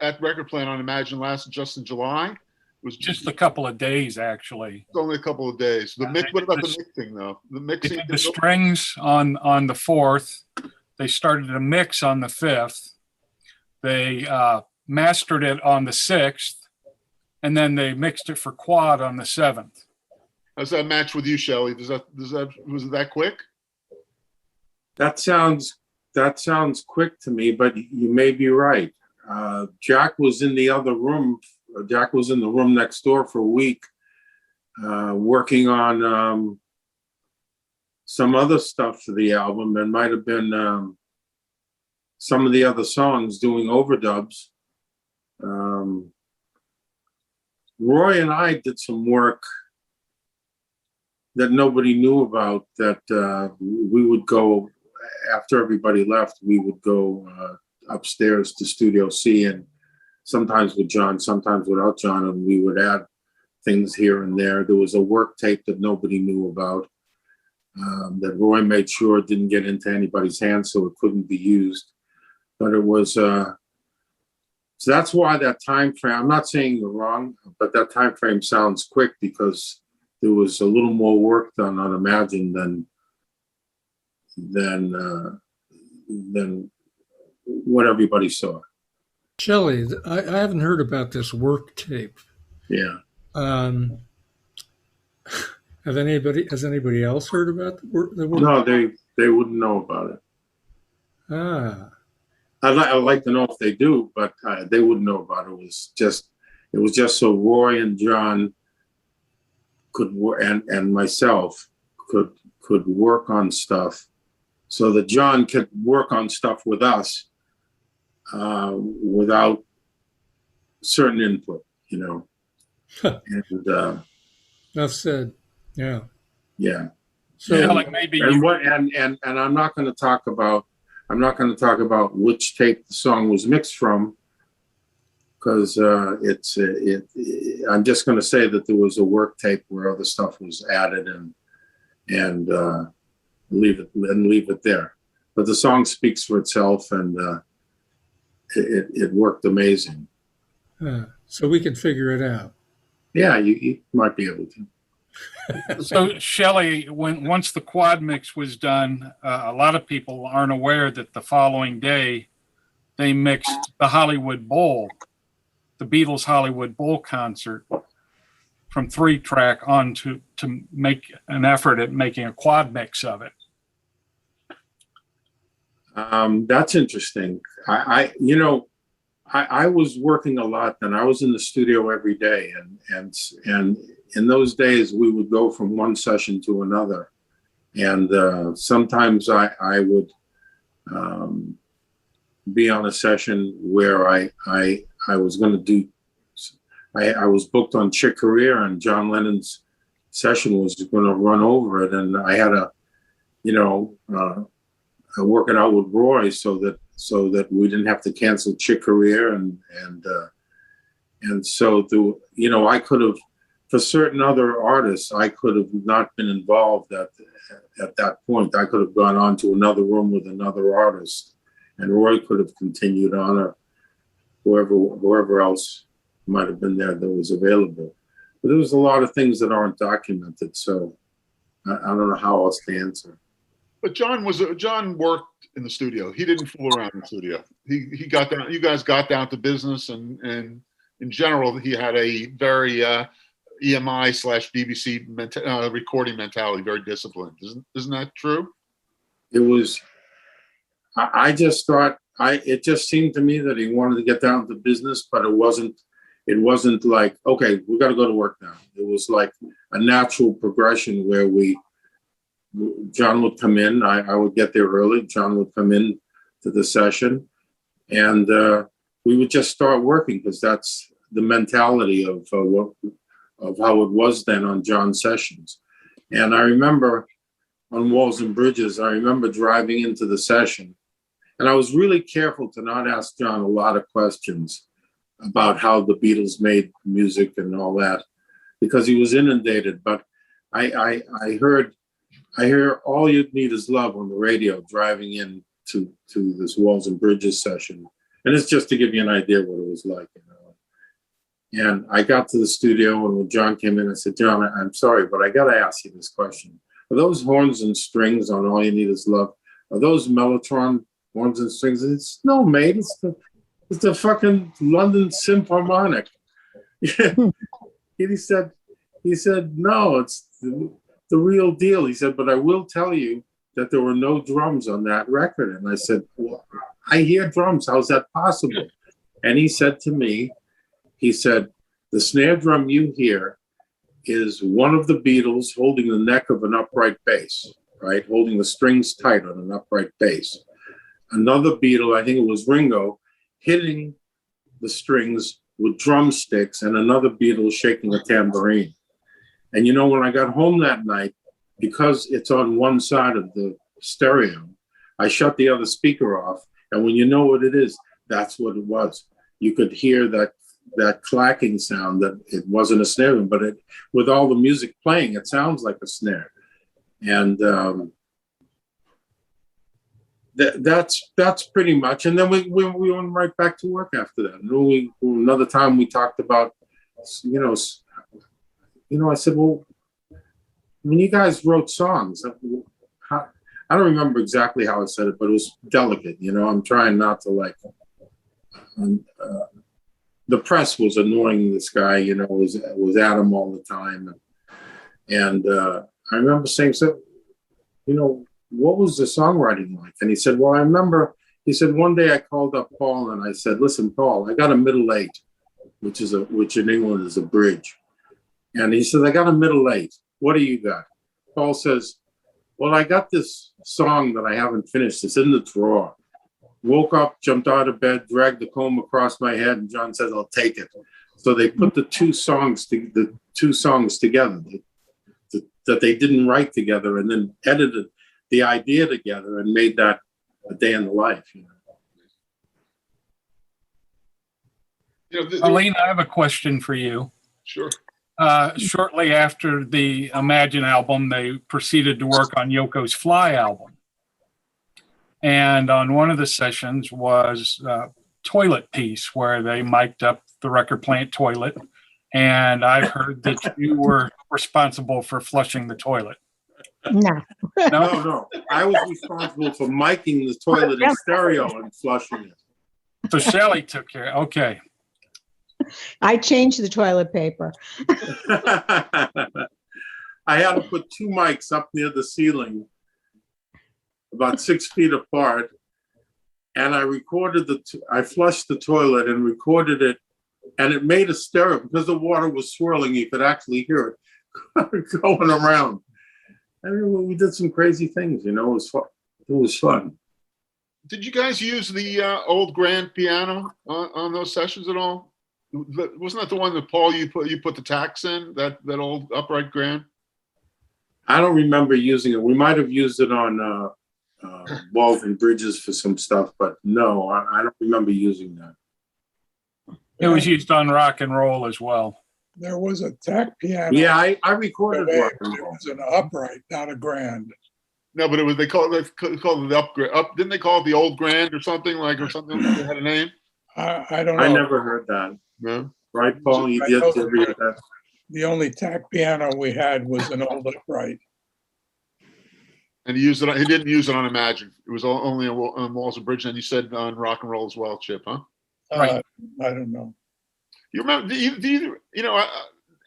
at Record Plant, I imagine, lasted just in July? It was just a couple of days, actually. Only a couple of days. What about the mixing, though? The mixing? The strings on the 4th. They started to mix on the 5th. They mastered it on the 6th. And then they mixed it for quad on the 7th. How's that match with you, Shelly? Was it that quick? That sounds quick to me, but you may be right. Jack was in the other room. Jack was in the room next door for a week, working on some other stuff for the album, and might have been some of the other songs, doing overdubs. Roy and I did some work that nobody knew about, that we would go, after everybody left, we would go upstairs to Studio C, and sometimes with John, sometimes without John, and we would add things here and there. There was a work tape that nobody knew about, that Roy made sure didn't get into anybody's hands, so it couldn't be used. But it was... So that's why that time frame, I'm not saying you're wrong, but that time frame sounds quick because there was a little more work done on Imagine than what everybody saw. Shelly, I haven't heard about this work tape. Yeah. Has anybody else heard about the work? No, they wouldn't know about it. Ah. I'd like to know if they do, but they wouldn't know about it. It was just so Roy and John could and myself could work on stuff, so that John could work on stuff with us without certain input, And enough said. Yeah. Yeah. So yeah, like maybe and I'm not going to talk about which tape the song was mixed from, because I'm just going to say that there was a work tape where other stuff was added and leave it there. But the song speaks for itself, and it worked amazing. So we can figure it out. Yeah, you might be able to. So, Shelly, once the quad mix was done, a lot of people aren't aware that the following day they mixed the Hollywood Bowl, the Beatles Hollywood Bowl concert, from 3-track on to make an effort at making a quad mix of it. That's interesting. I was working a lot then. I was in the studio every day, and in those days we would go from one session to another, and sometimes I would be on a session where I was going to do. I was booked on Chick Corea, and John Lennon's session was going to run over it, and I had to, work it out with Roy so that we didn't have to cancel Chick Corea, and so I could have, for certain other artists, I could have not been involved at that point. I could have gone on to another room with another artist, and Roy could have continued on, or whoever else might have been there that was available. But there was a lot of things that aren't documented, so I don't know how else to answer. But John worked in the studio. He didn't fool around in the studio. He got down. You guys got down to business, and in general, he had a very EMI/BBC recording mentality, very disciplined. Isn't that true? It was. I just thought it just seemed to me that he wanted to get down to business, but it wasn't like, okay, we got to go to work now. It was like a natural progression where John would come in, I would get there early, John would come in to the session, and we would just start working, because that's the mentality of of how it was then on John Sessions. And I remember on Walls and Bridges, I remember driving into the session, and I was really careful to not ask John a lot of questions about how the Beatles made music and all that, because he was inundated. But I heard All You Need Is Love on the radio driving in to this Walls and Bridges session. And it's just to give you an idea what it was like, you know. And I got to the studio, and when John came in, I said, John, I'm sorry, but I got to ask you this question. Are those horns and strings on All You Need Is Love, are those Mellotron horns and strings? It's no, mate, it's the fucking London Symphormonic. He said, no, it's the real deal. He said, but I will tell you that there were no drums on that record. And I said, well, I hear drums. How's that possible? And he said to me, he said, the snare drum you hear is one of the Beatles holding the neck of an upright bass, right? Holding the strings tight on an upright bass. Another Beatle, I think it was Ringo, hitting the strings with drumsticks, and another Beatle shaking a tambourine. And you know, when I got home that night, because it's on one side of the stereo, I shut the other speaker off. And when you know what it is, that's what it was. You could hear that clacking sound, that it wasn't a snare drum, but with all the music playing, it sounds like a snare. And that's pretty much. And then we went right back to work after that. And another time we talked about, you know, I said, well, when you guys wrote songs, I don't remember exactly how I said it, but it was delicate. You know, I'm trying not to like. The press was annoying this guy. You know, it was at him all the time, and I remember saying, so, you know, what was the songwriting like? And he said, well, I remember. He said one day I called up Paul and I said, listen, Paul, I got a middle eight, which in England is a bridge. And he said, I got a middle eight. What do you got? Paul says, well, I got this song that I haven't finished. It's in the drawer. Woke up, jumped out of bed, dragged the comb across my head, and John says, I'll take it. So they put the two songs together that they didn't write together, and then edited the idea together and made that a day in the life. You know? Arlene, I have a question for you. Sure. Shortly after the Imagine album, they proceeded to work on Yoko's Fly album. And on one of the sessions was a toilet piece where they mic'd up the Record Plant toilet. And I've heard that you were responsible for flushing the toilet. No. No. I was responsible for miking the toilet in stereo and flushing it. So Shelly took care. Okay. I changed the toilet paper. I had to put two mics up near the ceiling, about 6 feet apart, and I recorded I flushed the toilet and recorded it, and it made a stereo because the water was swirling. You could actually hear it going around. And we did some crazy things, you know. It was fun. It was fun. Did you guys use the old grand piano on those sessions at all? Wasn't that the one that Paul you put the tacks in, that old upright grand? I don't remember using it. We might have used it on Walls and Bridges for some stuff, but no, I don't remember using that. It was used on Rock and Roll as well. There was a tack piano. Yeah, I recorded it Rock and Roll. was an upright, not a grand. No, but they called it the upgrade. Didn't they call it the old grand or something like They had a name. I don't know. I never heard that. No. Right, Paul? You did read that. The only tack piano we had was an old upright. And he used it. He didn't use it on Imagine. It was only on Walls and Bridges. And you said on Rock and Roll as well, Chip, huh? Right. I don't know. You remember?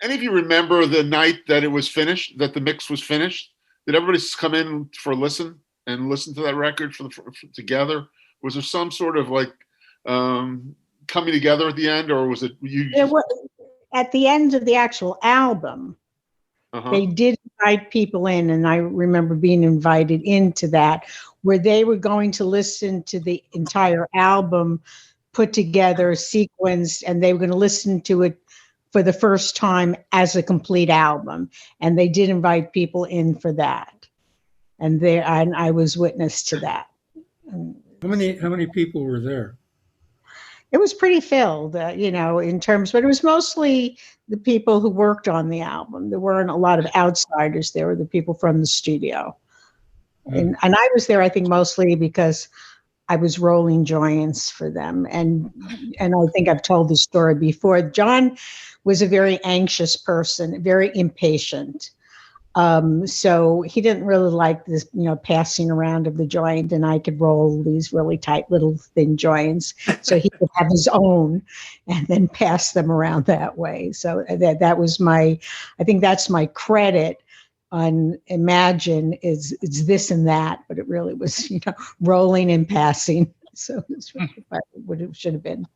Any of you remember the night that it was finished? That the mix was finished? Did everybody come in for a listen to that record for together? Was there some sort of like coming together at the end, or was it you? There was, at the end of the actual album. They did invite people in, and I remember being invited into that, where they were going to listen to the entire album put together, sequenced, and they were going to listen to it for the first time as a complete album. And they did invite people in for that. And I was witness to that. How many people were there? It was pretty filled, in terms, but it was mostly the people who worked on the album. There weren't a lot of outsiders. There were the people from the studio. And I was there, I think, mostly because I was rolling joints for them. And I think I've told this story before. John was a very anxious person, very impatient. So he didn't really like this, passing around of the joint, and I could roll these really tight little thin joints. So he could have his own and then pass them around that way. So that was I think that's my credit on Imagine is it's this and that, but it really was, rolling and passing. So it's what it should have been.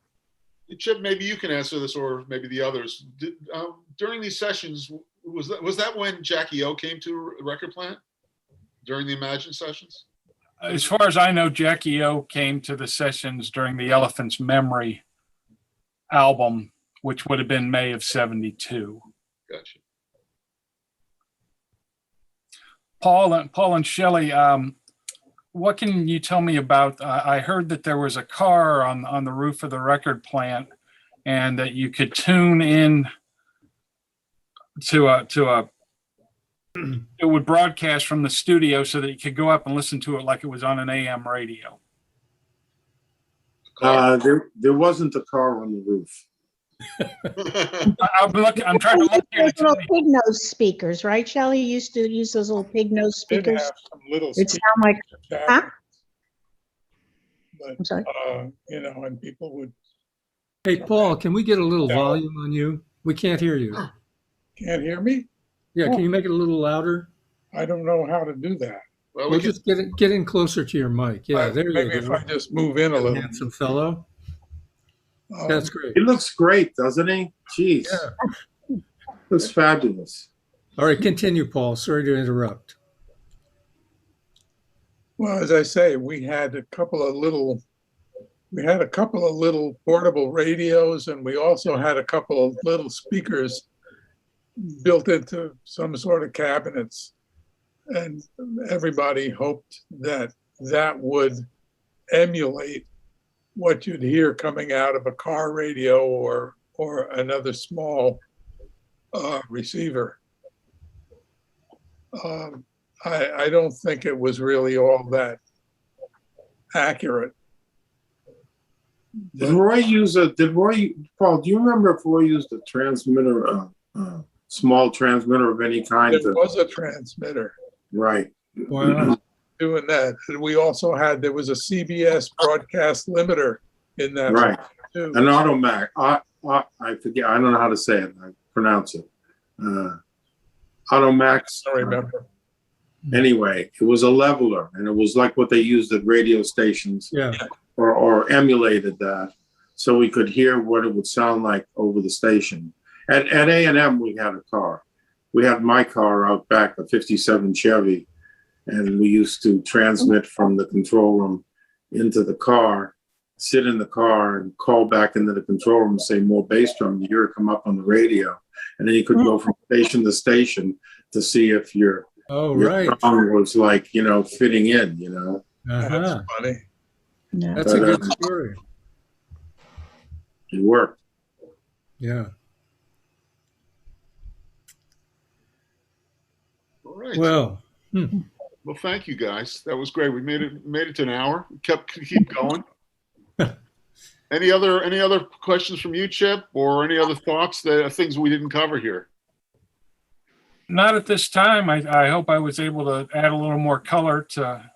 Chip, maybe you can answer this, or maybe the others. During these sessions, was that when Jackie O came to Record Plant during the Imagine sessions? As far as I know, Jackie O came to the sessions during the Elephant's Memory album, which would have been May of '72. Gotcha. Paul and Shelly, what can you tell me about? I heard that there was a car on the roof of the record plant, and that you could tune in to a. It would broadcast from the studio so that you could go up and listen to it like it was on an AM radio. There wasn't a car on the roof. I'm trying to look here. Little pig nose speakers, right? Shelly used to use those little pig nose speakers. Some little It sound like, huh? But, I'm sorry. and people would. Hey, Paul, can we get a little volume on you? We can't hear you. Can't hear me? Yeah, can you make it a little louder? I don't know how to do that. Well, Just get in closer to your mic. Yeah, there you go. Maybe if I just move in a little. Handsome fellow. That's great. He looks great, doesn't he? Jeez. Yeah. Looks fabulous. All right, continue, Paul. Sorry to interrupt. Well, as I say, we had a couple of little portable radios, and we also had a couple of little speakers built into some sort of cabinets. And everybody hoped that would emulate what you'd hear coming out of a car radio or another small receiver. I don't think it was really all that accurate. Paul, do you remember if Roy used a transmitter, small transmitter of any kind? There was a transmitter. Right. Wow. Doing that. And we also there was a CBS broadcast limiter in that. Right. Too. An Automac. I forget. I don't know how to say it. I pronounce it. Automax. I remember. Anyway, it was a leveler, and it was like what they used at radio stations. Yeah. Or emulated that, so we could hear what it would sound like over the station. At A&M, we had a car. We had my car out back, a '57 Chevy, and we used to transmit from the control room into the car, sit in the car, and call back into the control room and say more bass drum. You hear it come up on the radio, and then you could go from station to station to see if your song was like fitting in. That's funny. Yeah. That's a good story. It worked. Yeah. All right. Well. Well, thank you guys. That was great. We made it to an hour. Keep going. Any other questions from you, Chip, or any other thoughts things we didn't cover here? Not at this time. I hope I was able to add a little more color to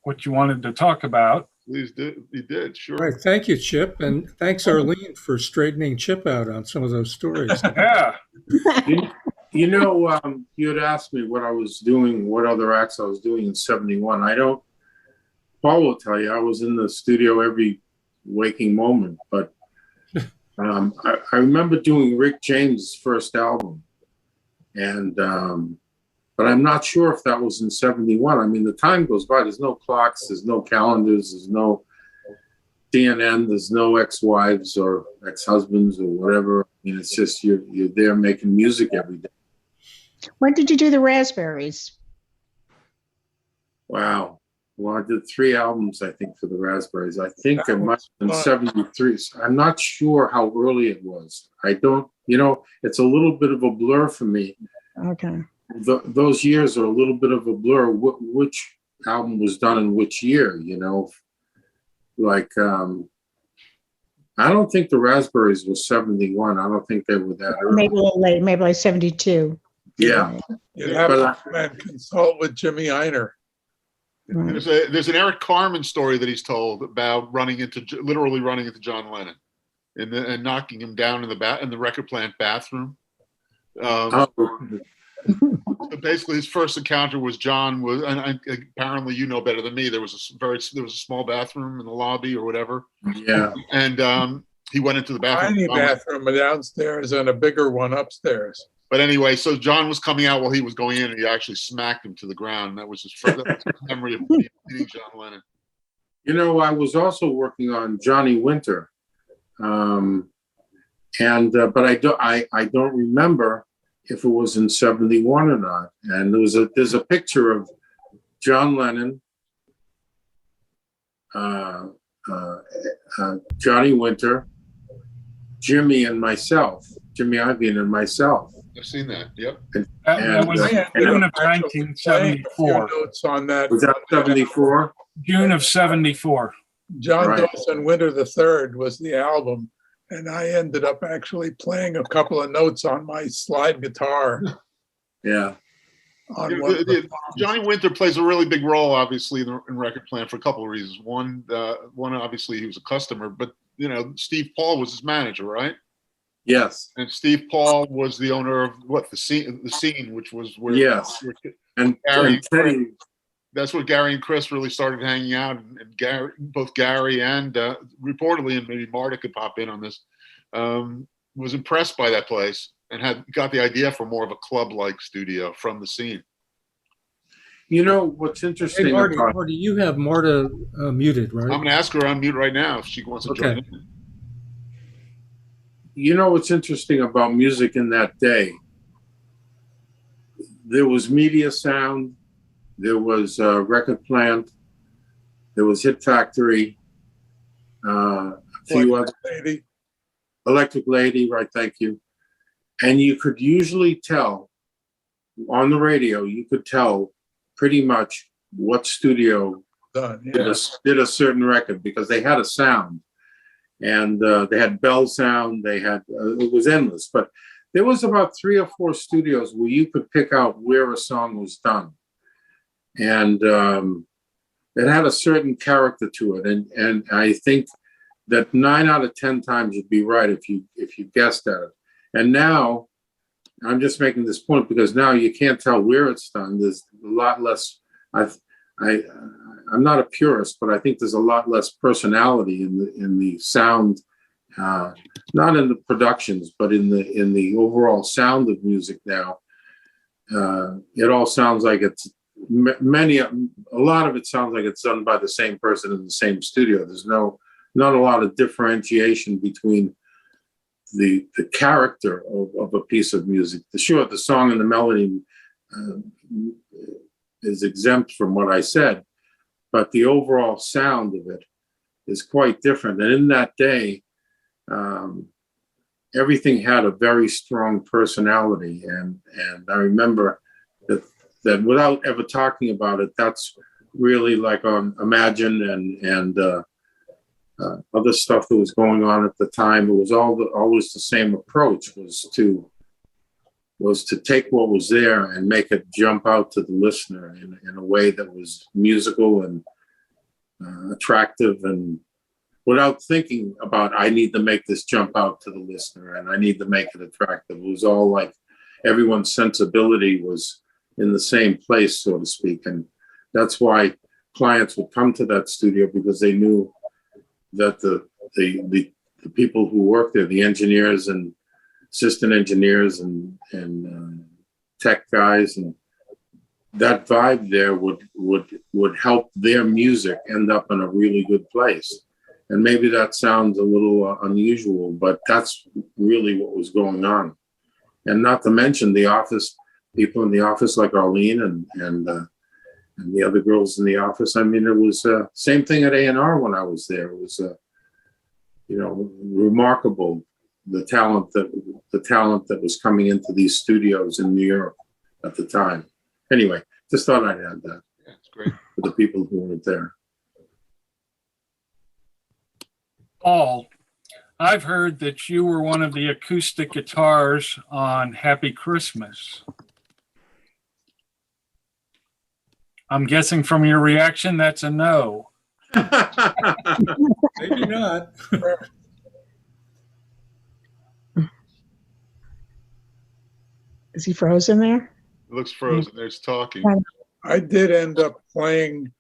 what you wanted to talk about. Please did. You did, sure. All right. Thank you, Chip. And thanks, Arlene, for straightening Chip out on some of those stories. Yeah. You had asked me what I was doing, what other acts I was doing in '71. Paul will tell you, I was in the studio every waking moment, but I remember doing Rick James' first album. And, but I'm not sure if that was in '71. I mean, the time goes by. There's no clocks. There's no calendars. There's no CNN. There's no ex-wives or ex-husbands or whatever. mean, it's just you're there making music every day. When did you do the Raspberries? Wow. Well, I did 3 albums, I think, for the Raspberries. I think it must have been 73. I'm not sure how early it was. I don't, it's a little bit of a blur for me. Okay. Those years are a little bit of a blur. Which album was done in which year, Like, I don't think the Raspberries was 71. I don't think they were that early. Maybe a little late, maybe like 72. Yeah. You'd have to consult with Jimmy Einer. Right. There's an Eric Carmen story that he's told about literally running into John Lennon and knocking him down in the Record Plant bathroom. Basically, his first encounter was and apparently you know better than me. There was a small bathroom in the lobby or whatever. Yeah. And he went into the bathroom. Tiny bathroom downstairs and a bigger one upstairs. But anyway, so John was coming out while he was going in, and he actually smacked him to the ground. And that was his first memory of meeting John Lennon. I was also working on Johnny Winter, but I don't remember if it was in 71 or not. And there's a picture of John Lennon, Johnny Winter, Jimmy Iovine and myself. I've seen that. Yep. That was June of 1974. Notes on that. Was that 74? June of 74. John Dawson Winter III was the album, and I ended up actually playing a couple of notes on my slide guitar. Yeah. Johnny Winter plays a really big role, obviously, in Record Plant for a couple of reasons. One, obviously, he was a customer, but Steve Paul was his manager, right? Yes. And Steve Paul was the owner of the scene, which was where and Teddy. That's where Gary and Chris really started hanging out, and both Gary and reportedly, and maybe Marta could pop in on this, was impressed by that place and got the idea for more of a club-like studio from the scene. What's interesting? Hey, Marty, you have Marta muted, right? I'm going to ask her on mute right now if she wants to join in. What's interesting about music in that day? There was Media Sound, there was Record Plant, there was Hit Factory, a few other. Electric Lady, right, thank you. And you could usually tell on the radio, you could tell pretty much what studio did a certain record because they had a sound. And they had bell sound, it was endless, but there was about 3 or 4 studios where you could pick out where a song was done. And it had a certain character to it. And I think that 9 out of 10 times you'd be right if you guessed at it. And now, I'm just making this point because now you can't tell where it's done. There's a lot less, I'm not a purist, but I think there's a lot less personality in the sound, not in the productions, but in the overall sound of music now. It all sounds like it's a lot of it sounds like it's done by the same person in the same studio. There's not a lot of differentiation between the character of a piece of music. Sure, the song and the melody is exempt from what I said, but the overall sound of it is quite different. And in that day, everything had a very strong personality. And I remember that without ever talking about it, that's really like on Imagine and other stuff that was going on at the time. It was always the same approach, was to take what was there and make it jump out to the listener in a way that was musical and attractive, and without thinking about, I need to make this jump out to the listener and I need to make it attractive. It was all like everyone's sensibility was in the same place, so to speak. And that's why clients would come to that studio, because they knew that the people who worked there, the engineers and assistant engineers and tech guys, and that vibe there would help their music end up in a really good place. And maybe that sounds a little unusual, but that's really what was going on. And not to mention the office, people in the office like Arlene and the other girls in the office. I mean, it was same thing at A&R when I was there. It was, remarkable, the talent that was coming into these studios in New York at the time. Anyway, just thought I'd add that. Yeah, it's great. For the people who weren't there. Paul, I've heard that you were one of the acoustic guitars on Happy Christmas. I'm guessing from your reaction, that's a no. Maybe not. Is he frozen there? It looks frozen. There's talking. I did end up playing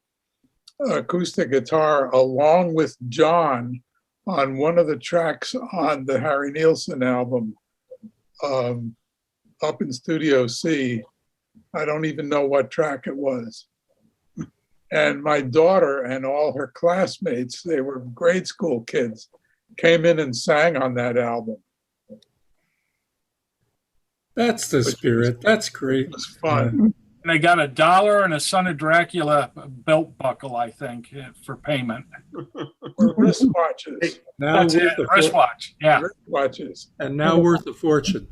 acoustic guitar along with John on one of the tracks on the Harry Nilsson album, up in Studio C. I don't even know what track it was. And my daughter and all her classmates, they were grade school kids, came in and sang on that album. That's the spirit. That's great. It was fun. And they got $1 and a Son of Dracula belt buckle, I think, for payment. Wristwatches. Now That's it, wristwatch. Yeah. Wristwatches. And now worth a fortune.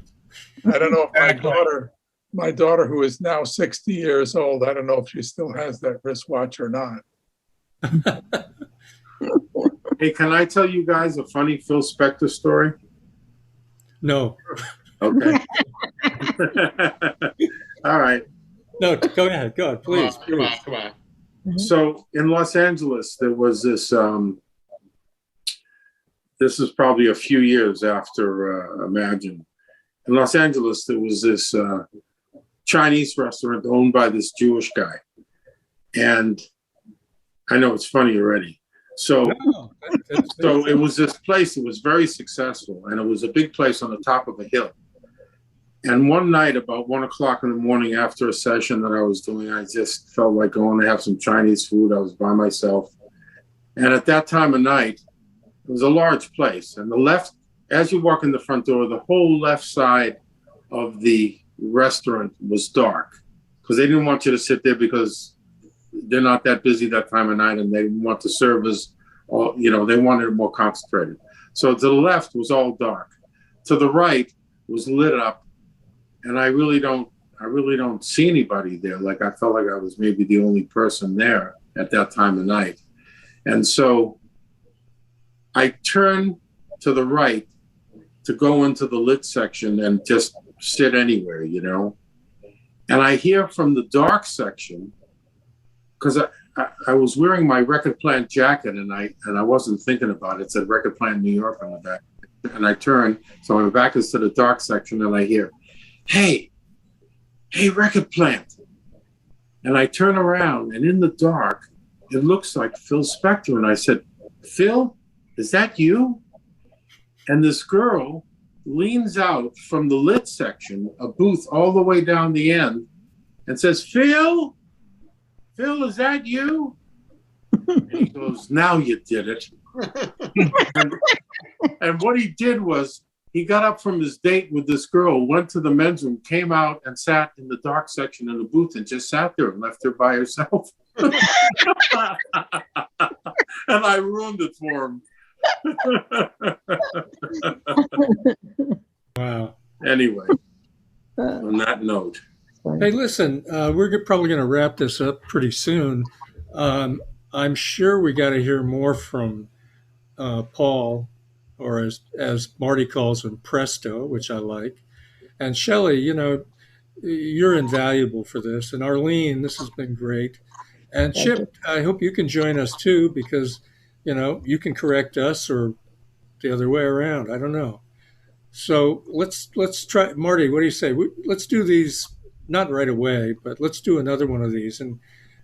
I don't know if Exactly. my daughter, who is now 60 years old, I don't know if she still has that wristwatch or not. Hey, can I tell you guys a funny Phil Spector story? No. Okay. All right. No, go ahead. Go ahead, please. Come on. So in Los Angeles, there was this, this is probably a few years after Imagine. In Los Angeles, there was this Chinese restaurant owned by this Jewish guy. And I know it's funny already. So, so it was this place, it was very successful, and it was a big place on the top of a hill. And one night, about 1 o'clock in the morning after a session that I was doing, I just felt like going to have some Chinese food. I was by myself. And at that time of night, it was a large place. And the left, as you walk in the front door, the whole left side of the restaurant was dark because they didn't want you to sit there because they're not that busy that time of night, and they want the servers, they wanted it more concentrated. So to the left was all dark. To the right was lit up. And I really don't see anybody there. Like I felt like I was maybe the only person there at that time of night. And so I turned to the right to go into the lit section and just sit anywhere, And I hear from the dark section, because I was wearing my Record Plant jacket and I wasn't thinking about it. It said Record Plant New York on the back. And I turned, so my back is to the dark section, and I hear, hey, Record Plant. And I turn around, and in the dark, it looks like Phil Spector. And I said, Phil, is that you? And this girl leans out from the lit section, a booth all the way down the end, and says, Phil, is that you? And he goes, now you did it. And what he did was, he got up from his date with this girl, went to the men's room, came out and sat in the dark section of the booth and just sat there and left her by herself. And I ruined it for him. Wow. Anyway, on that note. Hey, listen, we're probably going to wrap this up pretty soon. I'm sure we got to hear more from Paul, or as Marty calls him, Presto, which I like. And Shelly, you're invaluable for this. And Arlene, this has been great. And Chip, I hope you can join us too, because, you can correct us or the other way around. I don't know. So let's try. Marty, what do you say? Let's do these, not right away, but let's do another one of these and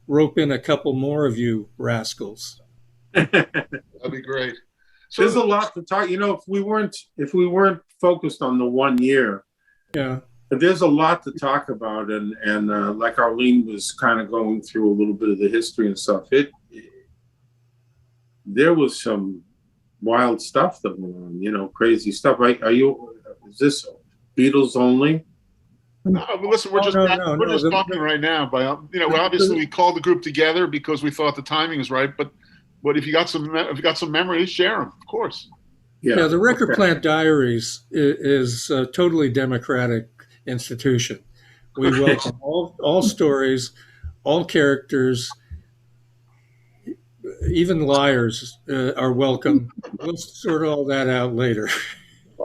rope in a couple more of you rascals. That'd be great. So there's a lot to talk. If we weren't focused on the 1 year, yeah, but there's a lot to talk about. And like Arlene was kind of going through a little bit of the history and stuff. There was some wild stuff that went on, you know, crazy stuff. Is this Beatles only? No, but listen, we're just talking right now. Obviously we called the group together because we thought the timing is right. But if you got some memories, share them, of course. Yeah, the Record Plant Diaries is a totally democratic institution. We welcome all stories, all characters, even liars are welcome. We'll sort all that out later.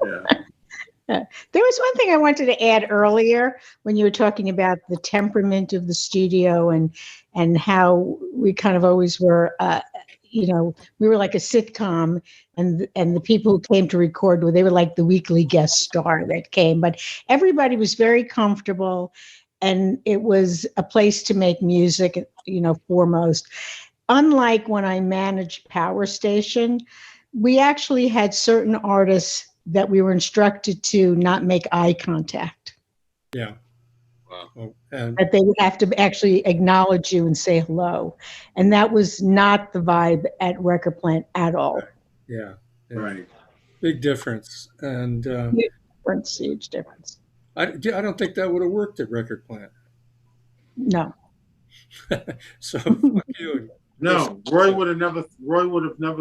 Yeah. There was one thing I wanted to add earlier when you were talking about the temperament of the studio and how we kind of always were, we were like a sitcom, and the people who came to record, they were like the weekly guest star that came, but everybody was very comfortable, and it was a place to make music, foremost. Unlike when I managed Power Station, we actually had certain artists that we were instructed to not make eye contact. Yeah. Wow. That they would have to actually acknowledge you and say hello. And that was not the vibe at Record Plant at all. Yeah. Right. Big difference. And huge difference. I don't think that would have worked at Record Plant. No. So fuck you. No, Roy would have never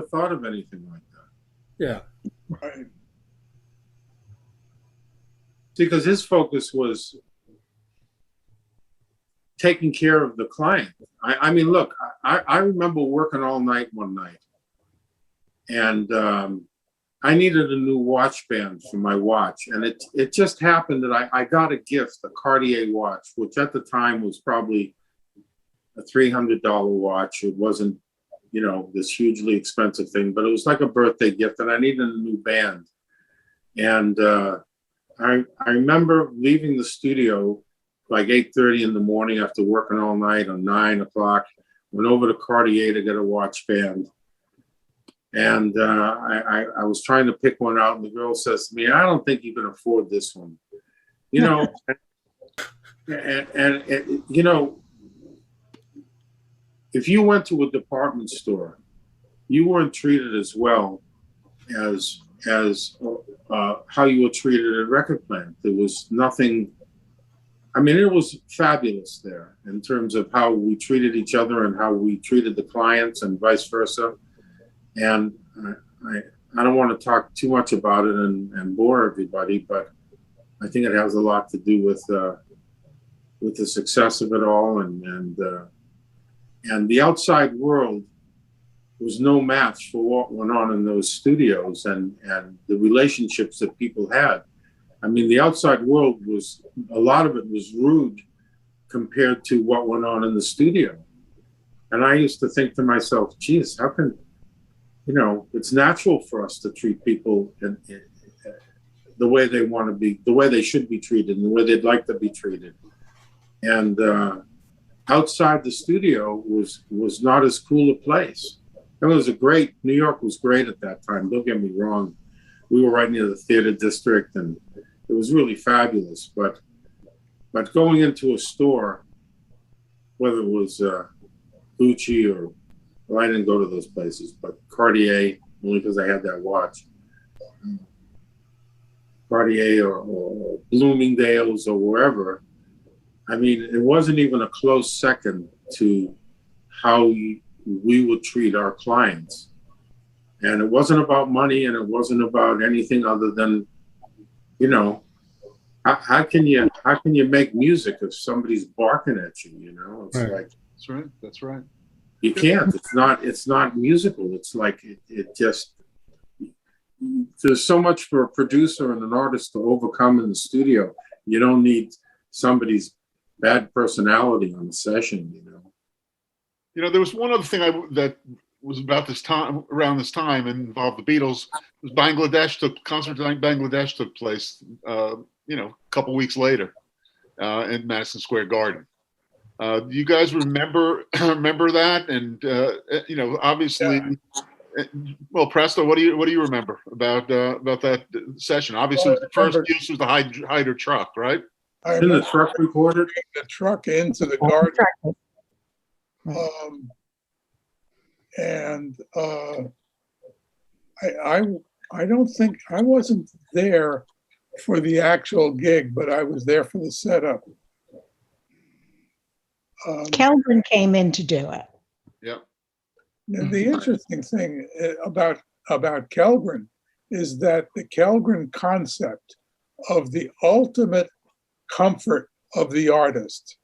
thought of anything like that. Yeah. Right. Because his focus was taking care of the client. I mean, look, I remember working all night one night, and I needed a new watch band for my watch, and it just happened that I got a gift, a Cartier watch, which at the time was probably a $300 watch. It wasn't, this hugely expensive thing, but it was like a birthday gift, and I needed a new band. And I remember leaving the studio like 8:30 in the morning after working all night. On 9 o'clock, went over to Cartier to get a watch band. And I was trying to pick one out, and the girl says to me, "I don't think you can afford this one." If you went to a department store, you weren't treated as well as how you were treated at Record Plant. There was nothing. I mean, it was fabulous there in terms of how we treated each other and how we treated the clients and vice versa. And I don't want to talk too much about it and bore everybody, but I think it has a lot to do with the success of it all, and the outside world was no match for what went on in those studios and the relationships that people had. I mean, the outside world a lot of it was rude compared to what went on in the studio. And I used to think to myself, geez, how can, it's natural for us to treat people in the way they want to be, the way they should be treated, and the way they'd like to be treated. And outside the studio was not as cool a place. New York was great at that time, don't get me wrong. We were right near the theater district, and it was really fabulous. But going into a store, whether it was Gucci or, well, I didn't go to those places, but Cartier, only because I had that watch. Cartier or Bloomingdale's or wherever. I mean, it wasn't even a close second to how we would treat our clients. And it wasn't about money, and it wasn't about anything other than, how can you make music if somebody's barking at you, It's right. like, That's right. You can't. It's not musical. It's like it just. There's so much for a producer and an artist to overcome in the studio. You don't need somebody's bad personality on the session, There was one other thing that was around this time and involved the Beatles. Was concert in Bangladesh took place, a couple weeks later, in Madison Square Garden. Do you guys remember that? And obviously, well, Presto, what do you remember about that session? Obviously, the first use was the Hyder truck, right? Didn't the truck recorded? The truck into the garden. And I don't think I wasn't there for the actual gig, but I was there for the setup. Kelvin came in to do it. Yeah. The interesting thing about Kellgren is that the Kellgren concept of the ultimate comfort of the artist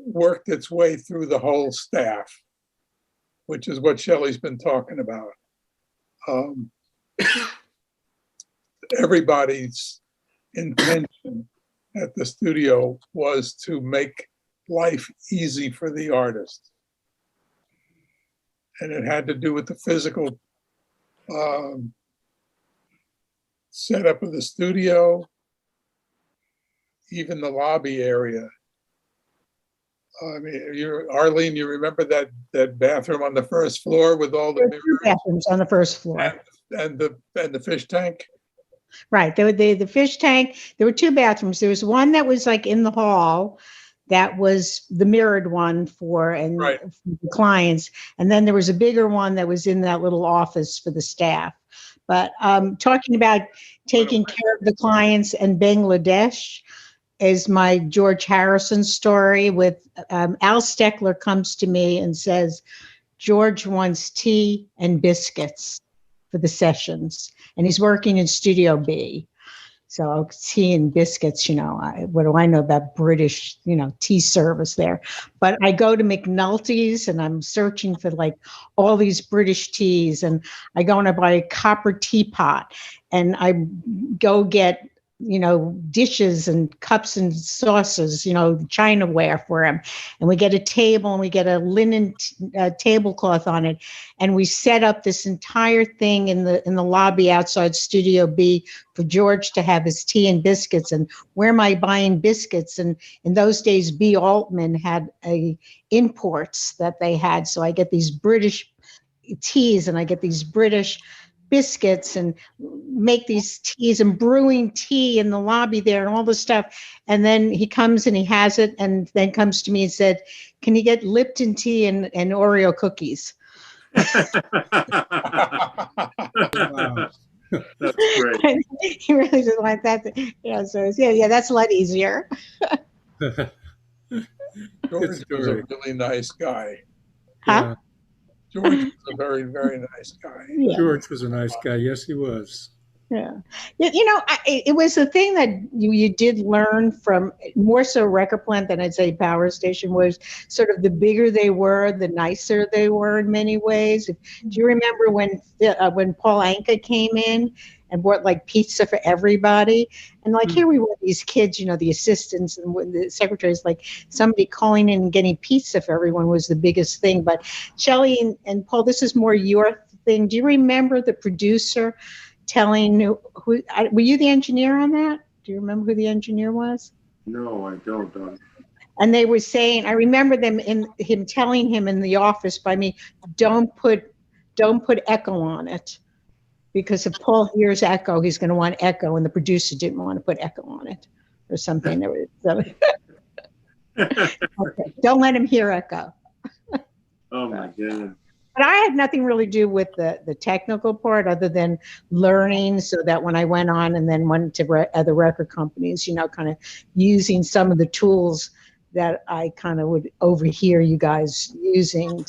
worked its way through the whole staff, which is what Shelly's been talking about. Everybody's intention at the studio was to make life easy for the artist. And it had to do with the physical setup of the studio, even the lobby area. I mean, Arlene, you remember that bathroom on the first floor with all the There were two bathrooms on the first floor. and the fish tank? Right. There were the fish tank. There were two bathrooms. There was one that was like in the hall, that was the mirrored one for Right. for the clients, and then there was a bigger one that was in that little office for the staff. But talking about taking care of the clients in Bangladesh is my George Harrison story. With Al Steckler comes to me and says, George wants tea and biscuits for the sessions, and he's working in Studio B. So tea and biscuits, what do I know about British, tea service there? But I go to McNulty's and I'm searching for like all these British teas, and I go and I buy a copper teapot, and I go get, dishes and cups and saucers, Chinaware for him. And we get a table and we get a linen tablecloth on it. And we set up this entire thing in the lobby outside Studio B for George to have his tea and biscuits. And where am I buying biscuits? And in those days, B. Altman had imports that they had. So I get these British teas and I get these British biscuits and make these teas and brewing tea in the lobby there and all this stuff. And then he comes and he has it and then comes to me and said, can you get Lipton tea and Oreo cookies? Wow. That's great. He really just like that. So yeah, that's a lot easier. George was a really nice guy. Huh? George was a very, very nice guy. Yeah. George was a nice guy. Yes, he was. Yeah. It was a thing that you did learn from, more so Record Plant than I'd say Power Station, was sort of the bigger they were, the nicer they were in many ways. Do you remember when Paul Anka came in and bought like pizza for everybody? And like here we were, these kids, the assistants and the secretaries, like somebody calling in and getting pizza for everyone was the biggest thing. But Shelly and Paul, this is more your thing. Do you remember the producer telling who were you the engineer on that? Do you remember who the engineer was? No, I don't. And they were saying, I remember him telling him in the office by me, don't put echo on it, because if Paul hears echo, he's going to want echo, and the producer didn't want to put echo on it or something. Okay. Don't let him hear echo. Oh my God. But I had nothing really to do with the technical part, other than learning, so that when I went on and then went to other record companies, kind of using some of the tools that I kind of would overhear you guys using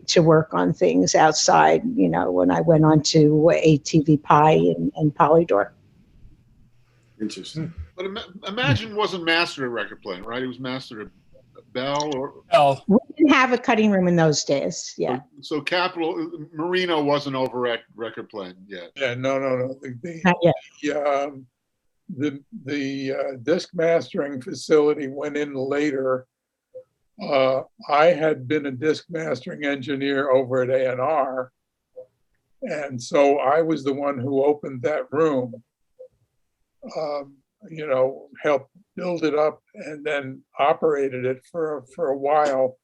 to work on things outside, when I went on to ATV Pi and Polydor. Interesting. But Imagine wasn't mastered at Record Plant, right? It was mastered at Bell or Bell. We didn't have a cutting room in those days. Yeah. So Capitol Marino wasn't over at Record Plant yet. Yeah, no. Not yet. The disc mastering facility went in later. I had been a disc mastering engineer over at A&R, and so I was the one who opened that room. Helped build it up and then operated it for a while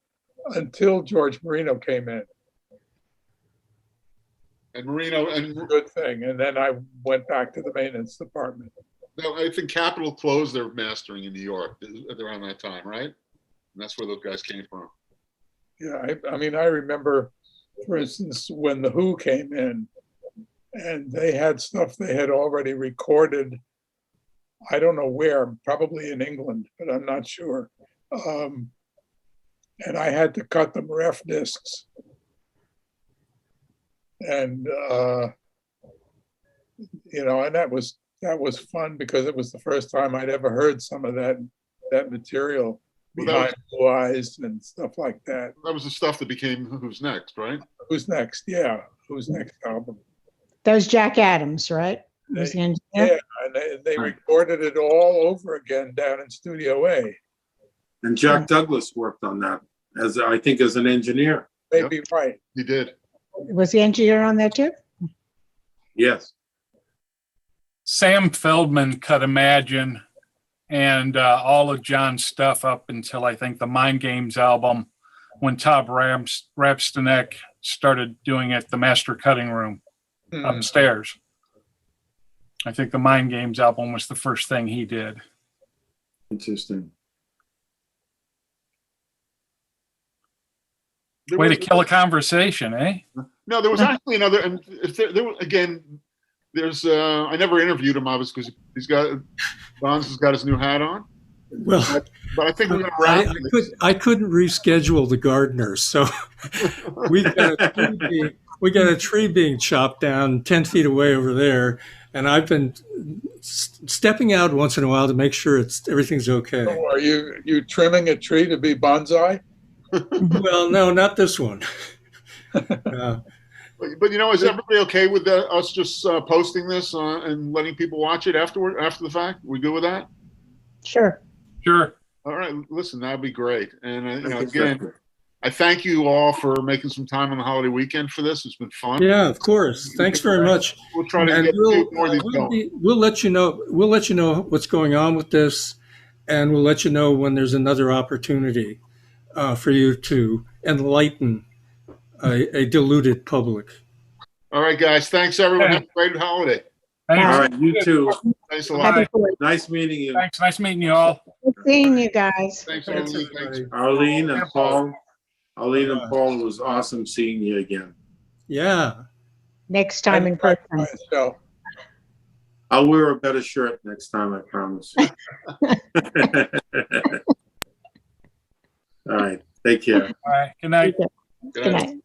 until George Marino came in. And Marino and Good thing. And then I went back to the maintenance department. No, I think Capitol closed their mastering in New York around that time, right? And that's where those guys came from. Yeah, I remember for instance, when the Who came in, and they had stuff they had already recorded. I don't know where, probably in England, but I'm not sure. And I had to cut them ref discs. And you know, and that was fun because it was the first time I'd ever heard some of that material, Behind Blue Eyes and stuff like that. That was the stuff that became Who's Next, right? Who's Next? Yeah, Who's Next album. That was Jack Adams, right? Was the engineer? Yeah, and they recorded it all over again down in Studio A. And Jack Douglas worked on that as I think as an engineer. Maybe right. He did. Was the engineer on that too? Yes. Sam Feldman cut Imagine and all of John's stuff up until I think the Mind Games album, when Todd Rapstanek started doing it, the Master Cutting Room upstairs. I think the Mind Games album was the first thing he did. Interesting. Way to kill a conversation, eh? No, there was actually another, and if there again, there's I never interviewed him, obviously, because Bonz has got his new hat on. Well, but I think we're going to I couldn't reschedule the gardeners, so we got a tree being chopped down 10 feet away over there, and I've been stepping out once in a while to make sure everything's okay. So are you trimming a tree to be bonsai? Well, no, not this one. But you know, is everybody okay with us just posting this and letting people watch it after the fact? We good with that? Sure. Sure. All right. Listen, that'd be great. And you know, again, I thank you all for making some time on the holiday weekend for this. It's been fun. Yeah, of course. Thanks very much. We'll try to get more of these going. We'll let you know. We'll let you know what's going on with this, and we'll let you know when there's another opportunity for you to enlighten a deluded public. All right, guys. Thanks, everyone. Have a great holiday. Thanks. All right, you too. Thanks a lot. Nice meeting you. Thanks. Nice meeting you all. Good seeing you guys. Thanks, Arlene. Thanks. Arlene and Paul. Arlene and Paul, it was awesome seeing you again. Yeah. Next time in person. I'll wear a better shirt next time, I promise. All right. Take care. All right. Good night. Good night.